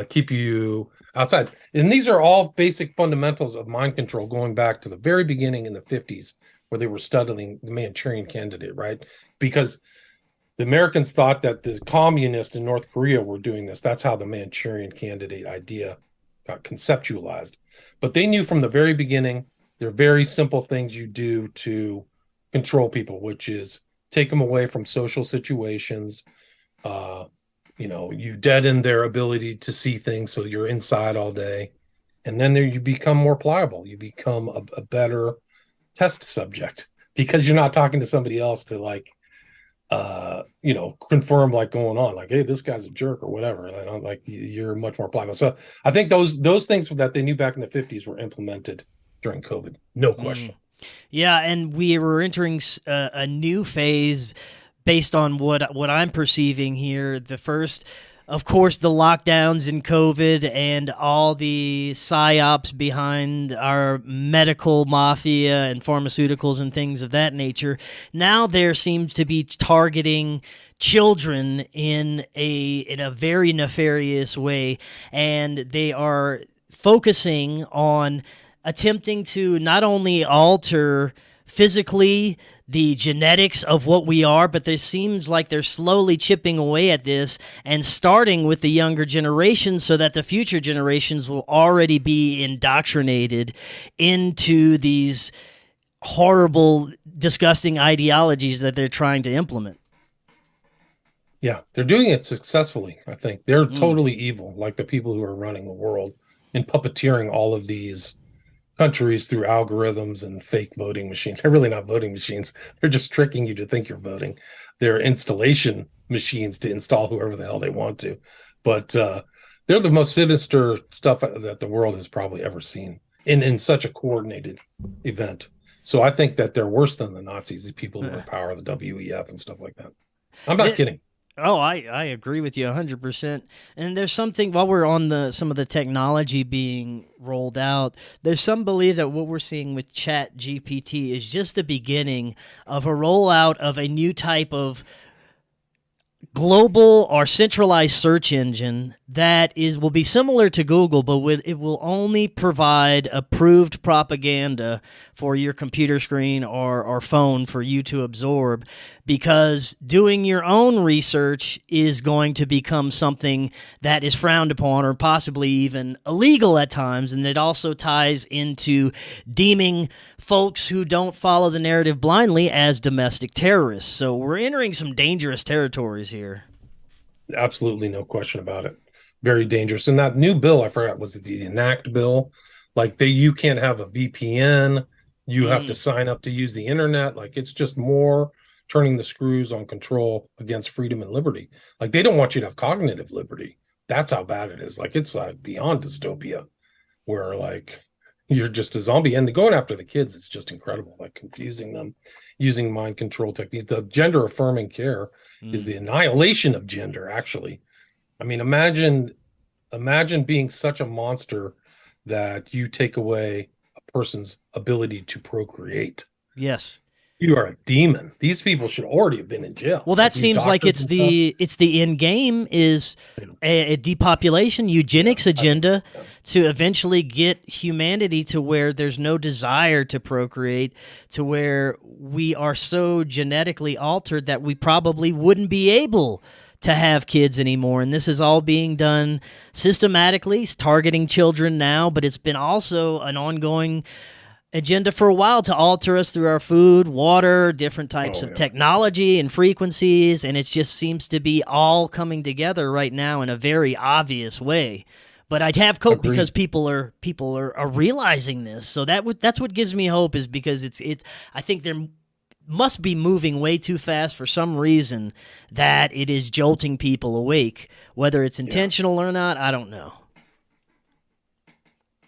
keep you outside. And these are all basic fundamentals of mind control going back to the very beginning in the 50s, where they were studying the Manchurian Candidate, right? Because the Americans thought that the communists in North Korea were doing this. That's how the Manchurian Candidate idea got conceptualized. But they knew from the very beginning, there are very simple things you do to control people, which is take them away from social situations. You deaden their ability to see things, so you're inside all day. And then you become more pliable. You become a better test subject, because you're not talking to somebody else to confirm going on, like, hey, this guy's a jerk or whatever. And you're much more pliable. So I think those things that they knew back in the 50s were implemented during COVID. No question. Yeah, and we were entering a new phase based on what I'm perceiving here. The first, of course, the lockdowns in COVID and all the psyops behind our medical mafia and pharmaceuticals and things of that nature. Now there seems to be targeting children in a very nefarious way, and they are focusing on attempting to not only alter physically the genetics of what we are, but there seems like they're slowly chipping away at this and starting with the younger generations, so that the future generations will already be indoctrinated into these horrible, disgusting ideologies that they're trying to implement. Yeah, they're doing it successfully, I think. They're totally evil, like the people who are running the world and puppeteering all of these countries through algorithms and fake voting machines. They're really not voting machines. They're just tricking you to think you're voting. They're installation machines to install whoever the hell they want to. But they're the most sinister stuff that the world has probably ever seen in such a coordinated event. So I think that they're worse than the Nazis, these people who are in power, the WEF and stuff like that. I'm not kidding. Oh, I agree with you 100%. And there's something, while we're on some of the technology being rolled out, there's some belief that what we're seeing with Chat GPT is just the beginning of a rollout of a new type of global or centralized search engine that will be similar to Google, but it will only provide approved propaganda for your computer screen or phone for you to absorb, because doing your own research is going to become something that is frowned upon or possibly even illegal at times. And it also ties into deeming folks who don't follow the narrative blindly as domestic terrorists. So we're entering some dangerous territories here. Absolutely, no question about it. Very dangerous. And that new bill, I forgot, was it the Enact bill? Like you can't have a VPN. You have to sign up to use the internet. Like, it's just more turning the screws on control against freedom and liberty. Like, they don't want you to have cognitive liberty. That's how bad it is. Like, it's beyond dystopia, where you're just a zombie. And going after the kids is just incredible. Like, confusing them, using mind control techniques. The gender affirming care is the annihilation of gender, actually. I mean, imagine imagine being such a monster that you take away a person's ability to procreate. Yes. You are a demon. These people should already have been in jail. Well, that seems like it's the end game is a depopulation eugenics agenda to eventually get humanity to where there's no desire to procreate, to where we are so genetically altered that we probably wouldn't be able to have kids anymore. And this is all being done systematically, targeting children now, but it's been also an ongoing agenda for a while to alter us through our food, water, different types of technology and frequencies, and it just seems to be all coming together right now in a very obvious way. But I'd have hope because people are realizing this. So that's what gives me hope, is because I think they're must be moving way too fast for some reason that it is jolting people awake. Whether it's intentional or not, I don't know.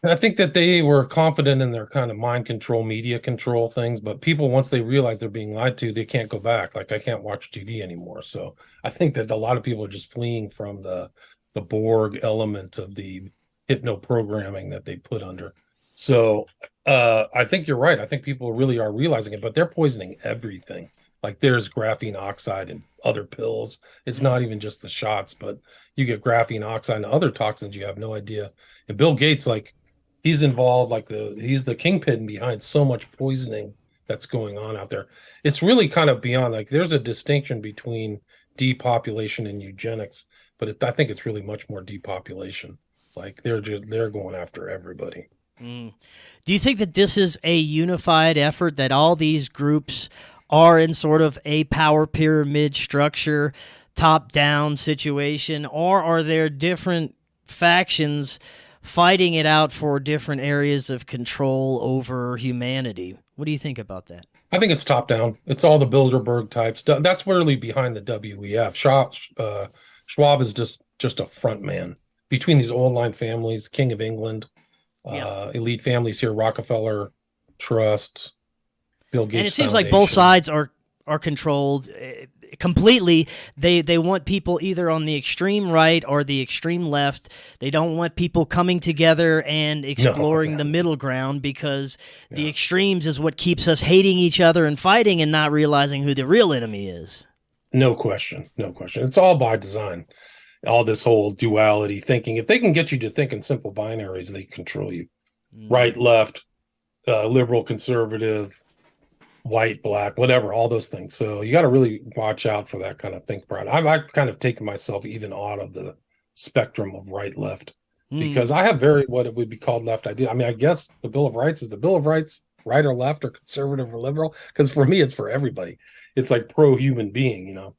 I think that they were confident in their kind of mind control, media control things, but people, once they realize they're being lied to, they can't go back. Like, I can't watch TV anymore. So I think that a lot of people are just fleeing from the Borg element of the hypno programming that they put under. So I think you're right. I think people really are realizing it, but they're poisoning everything. Like, there's graphene oxide in other pills. It's not even just the shots, but you get graphene oxide and other toxins you have no idea. And Bill Gates, like, he's involved, like he's the kingpin behind so much poisoning that's going on out there. It's really kind of beyond, like, there's a distinction between depopulation and eugenics, but I think it's really much more depopulation. Like, they're going after everybody. Do you think that this is a unified effort, that all these groups are in sort of a power pyramid structure, top-down situation, or are there different factions fighting it out for different areas of control over humanity? What do you think about that? I think it's top-down. It's all the Bilderberg types. That's really behind the WEF. Schwab is just a front man between these old line families, King of England, elite families here, Rockefeller Trust, Bill Gates. And it seems like both sides are controlled completely. They want people either on the extreme right or the extreme left. They don't want people coming together and exploring the middle ground, because the extremes is what keeps us hating each other and fighting and not realizing who the real enemy is. No question. It's all by design. All this whole duality thinking. If they can get you to think in simple binaries, they control you. Right, left, liberal, conservative, white, black, whatever, all those things. So you got to really watch out for that kind of think part. I've kind of taken myself even out of the spectrum of right, left, because I have what it would be called left idea. I mean, I guess the Bill of Rights is the Bill of Rights, right or left or conservative or liberal, because for me, it's for everybody. It's like pro-human being, you know.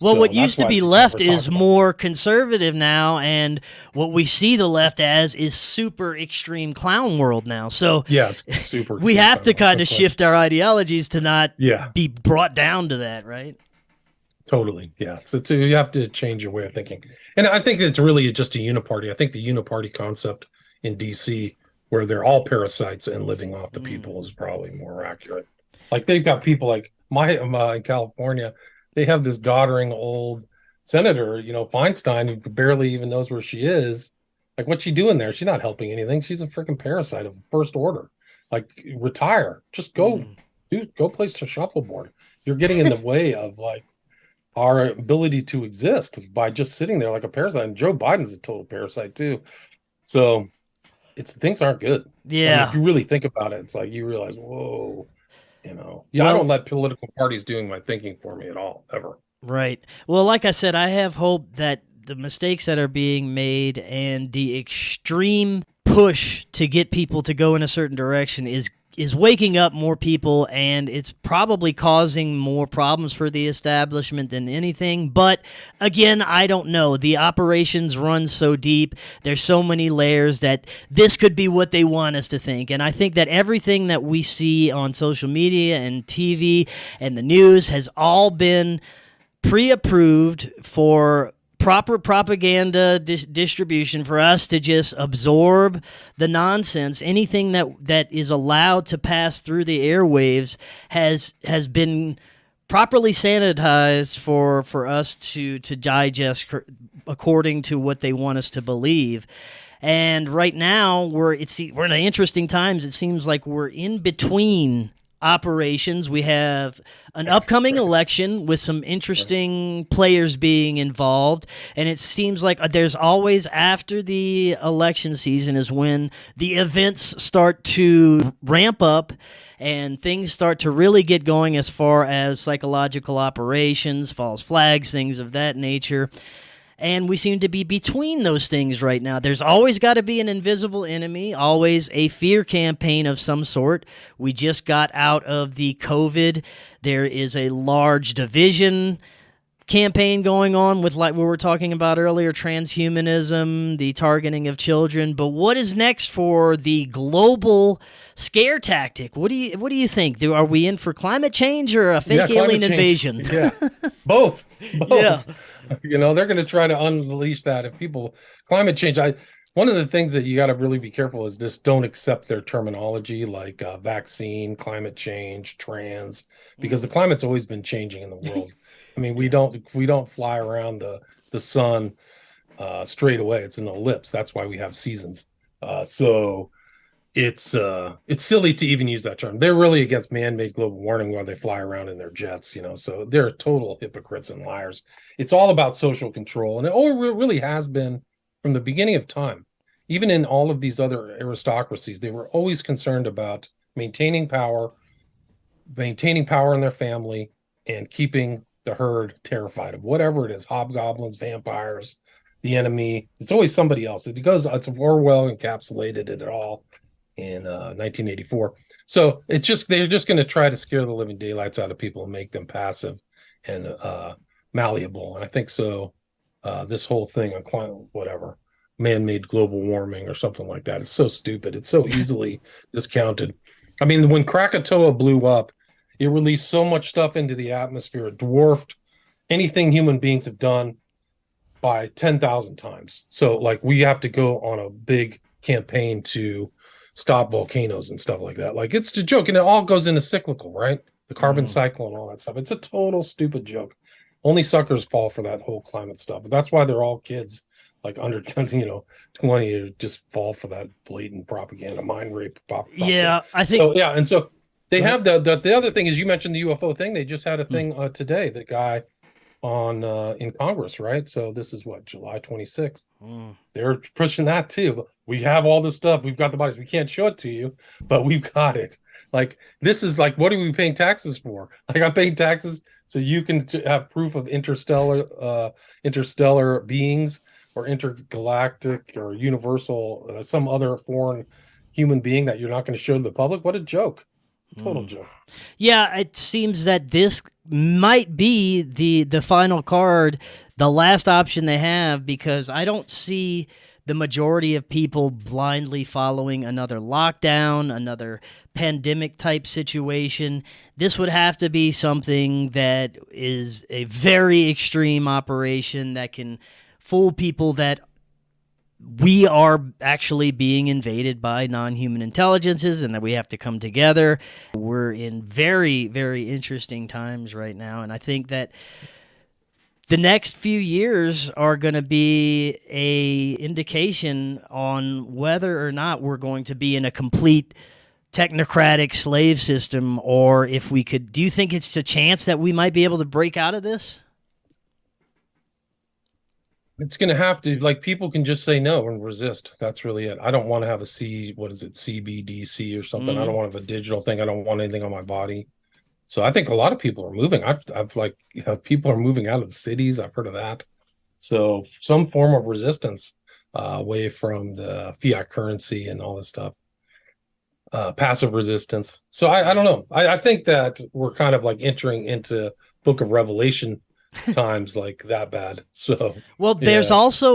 Well, so what used to be left is more conservative now, and what we see the left as is super extreme clown world now. So yeah, it's super. We have to kind of shift our ideologies to not be brought down to that, right? Totally, yeah. So you have to change your way of thinking, and I think it's really just a uniparty. I think the uniparty concept in DC, where they're all parasites and living off the people, is probably more accurate. Like, they've got people like in California. They have this doddering old senator, you know, Feinstein, who barely even knows where she is. Like, what's she doing there? She's not helping anything. She's a freaking parasite of the first order. Like, retire. Just go play shuffleboard. You're getting in the way of, like, our ability to exist by just sitting there like a parasite. And Joe Biden's a total parasite too. So things aren't good. Yeah. I mean, if you really think about it, it's like you realize, whoa. You know, I don't let political parties doing my thinking for me at all, ever. Right. Well, like I said, I have hope that the mistakes that are being made and the extreme push to get people to go in a certain direction is waking up more people, and it's probably causing more problems for the establishment than anything. But again, I don't know. The operations run so deep. There's so many layers that this could be what they want us to think. And I think that everything that we see on social media and TV and the news has all been pre-approved for proper propaganda distribution, for us to just absorb the nonsense. Anything that is allowed to pass through the airwaves has been properly sanitized for us to digest according to what they want us to believe. And right now we're in interesting times. It seems like we're in between operations. We have an upcoming election with some interesting players being involved, and it seems like there's always, after the election season is when the events start to ramp up and things start to really get going as far as psychological operations, false flags, things of that nature. And we seem to be between those things right now. There's always got to be an invisible enemy, always a fear campaign of some sort. We just got out of the COVID. There is a large division campaign going on with, like we were talking about earlier, transhumanism, the targeting of children. But what is next for the global scare tactic? What do you think? Are we in for climate change or a fake alien invasion? Yeah, both. Yeah. You know, they're going to try to unleash that. If people, climate change, one of the things that you got to really be careful is just don't accept their terminology, like vaccine, climate change, trans, because the climate's always been changing in the world. I mean, we don't fly around the sun straight away. It's an ellipse. That's why we have seasons. So it's silly to even use that term. They're really against man-made global warming while they fly around in their jets, you know. So they're total hypocrites and liars. It's all about social control, and it really has been from the beginning of time. Even in all of these other aristocracies, they were always concerned about maintaining power in their family, and keeping the herd terrified of whatever it is, hobgoblins, vampires, the enemy. It's always somebody else. It's Orwell encapsulated it all in 1984. So they're just going to try to scare the living daylights out of people and make them passive and malleable. And I think so. This whole thing on climate, man-made global warming or something like that, it's so stupid. It's so easily discounted. I mean, when Krakatoa blew up, it released so much stuff into the atmosphere, it dwarfed anything human beings have done by 10,000 times. So, like, we have to go on a big campaign to stop volcanoes and stuff like that. Like, it's a joke, and it all goes into cyclical, right? The carbon cycle and all that stuff. It's a total stupid joke. Only suckers fall for that whole climate stuff. But that's why they're all kids, like under 20, to just fall for that blatant propaganda, mind rape. Yeah, I think. So, yeah, and so they have the other thing is, you mentioned the UFO thing. They just had a thing today. The guy on in Congress, right? So this is what, July 26th. They're pushing that too. We have all this stuff. We've got the bodies. We can't show it to you, but we've got it. Like, this is like, what are we paying taxes for? Like, I'm paying taxes so you can have proof of interstellar beings or intergalactic or universal, some other foreign human being that you're not going to show to the public. What a joke. Total joke. Yeah, it seems that this might be the final card, the last option they have, because I don't see the majority of people blindly following another lockdown, another pandemic type situation. This would have to be something that is a very extreme operation that can fool people that we are actually being invaded by non-human intelligences and that we have to come together. We're in very, very interesting times right now, and I think that the next few years are going to be a indication on whether or not we're going to be in a complete technocratic slave system, or if we could. Do you think it's a chance that we might be able to break out of this? It's going to have to, like, people can just say no and resist. That's really it. I don't want to have a CBDC or something. I don't want to have a digital thing. I don't want anything on my body. So I think a lot of people are moving. People are moving out of the cities. I've heard of that. So some form of resistance away from the fiat currency and all this stuff. Passive resistance. So I don't know. I think that we're kind of like entering into Book of Revelation times, like, that bad. So well, there's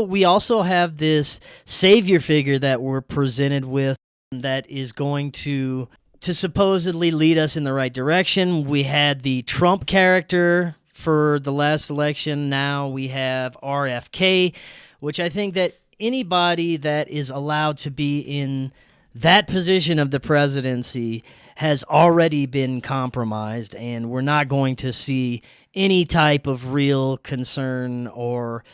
we also have this savior figure that we're presented with that is going to supposedly lead us in the right direction. We had the Trump character for the last election. Now we have RFK, which I think that anybody that is allowed to be in that position of the presidency has already been compromised, and we're not going to see any type of real concern or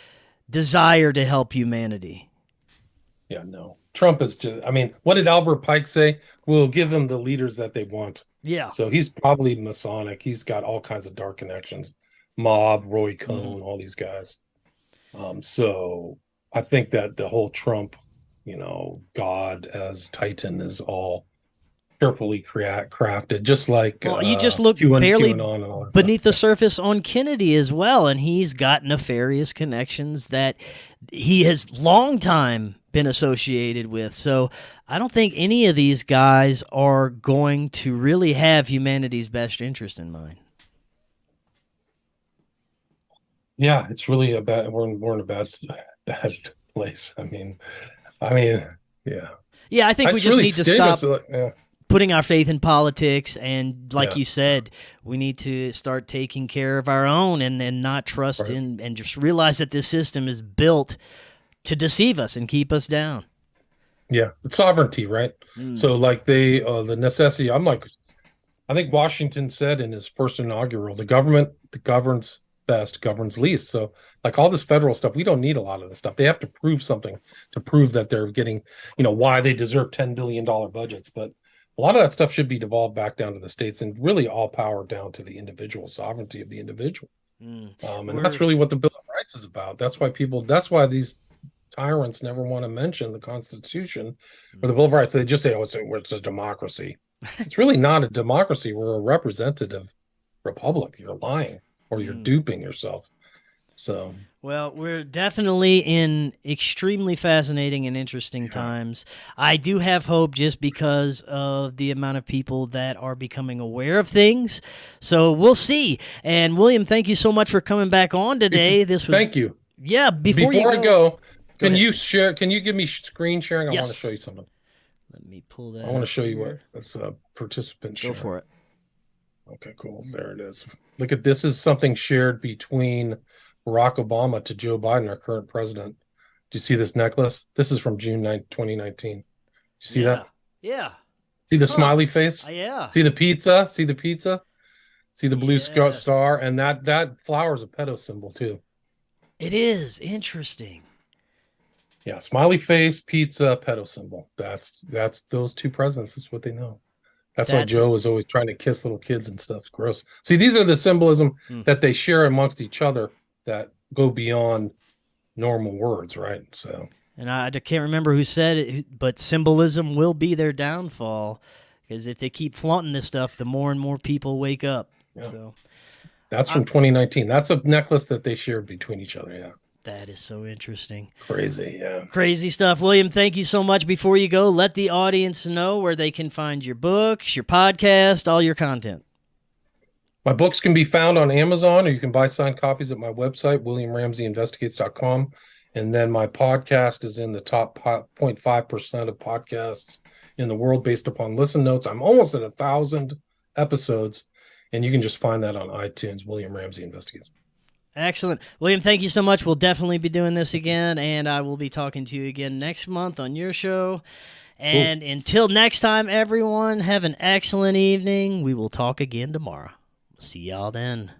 desire to help humanity. Yeah, no. Trump is just, I mean, what did Albert Pike say? We'll give them the leaders that they want. Yeah. So he's probably Masonic. He's got all kinds of dark connections. Mob, Roy Cohn, all these guys. So I think that the whole Trump, God as Titan is all carefully crafted, just like you just look barely beneath the stuff. surface on Kennedy as well, and he's got nefarious connections that he has long time been associated with. So I don't think any of these guys are going to really have humanity's best interest in mind. Yeah, it's really we're in a bad place. I mean, yeah. Yeah, I think we just really need to stop yeah. putting our faith in politics, and like Yeah. you said, we need to start taking care of our own and not trust Right. in, and just realize that this system is built to deceive us and keep us down. Yeah, it's sovereignty, right? So like the necessity, I think Washington said in his first inaugural, the government that governs best governs least. So like all this federal stuff, we don't need a lot of this stuff. They have to prove something to prove that they're getting, why they deserve $10 billion budgets. But a lot of that stuff should be devolved back down to the states, and really all power down to the individual sovereignty of the individual. And that's really what the Bill of Rights is about. That's why these tyrants never want to mention the Constitution or the Bill of Rights. They just say, it's a democracy. It's really not a democracy. We're a representative republic. You're lying or you're duping yourself. So, well, we're definitely in extremely fascinating and interesting times. I do have hope just because of the amount of people that are becoming aware of things. So we'll see. And William, thank you so much for coming back on today. Thank you. Yeah. Before I go, can ahead. you share? Can you give me screen sharing? I Yes. want to show you something. Let me pull that. I want to show you here. it's a participant share. Go for it. Okay, cool. There it is. Look at this. Is something shared between Barack Obama to Joe Biden, our current president. Do you see this necklace? This is from June 9, 2019. You see that? Yeah. See the smiley face? Yeah. See the pizza? See the pizza? See the blue Yes. star? And that flower is a pedo symbol too. It is interesting. Yeah, smiley face, pizza, pedo symbol. That's those two presidents. That's what they know. That's why Joe was always trying to kiss little kids and stuff. It's gross. See, these are the symbolism that they share amongst each other that go beyond normal words, right? So, and I can't remember who said it, but symbolism will be their downfall, because if they keep flaunting this stuff, the more and more people wake up. Yeah. So that's from 2019. That's a necklace that they shared between each other. Yeah. That is so interesting. Crazy, yeah. Crazy stuff. William, thank you so much. Before you go, let the audience know where they can find your books, your podcast, all your content. My books can be found on Amazon, or you can buy signed copies at my website, williamramseyinvestigates.com. And then my podcast is in the top 0.5% of podcasts in the world based upon listen notes. I'm almost at 1,000 episodes, and you can just find that on iTunes, William Ramsey Investigates. Excellent. William, thank you so much. We'll definitely be doing this again, and I will be talking to you again next month on your show. And until next time, everyone, have an excellent evening. We will talk again tomorrow. See y'all then.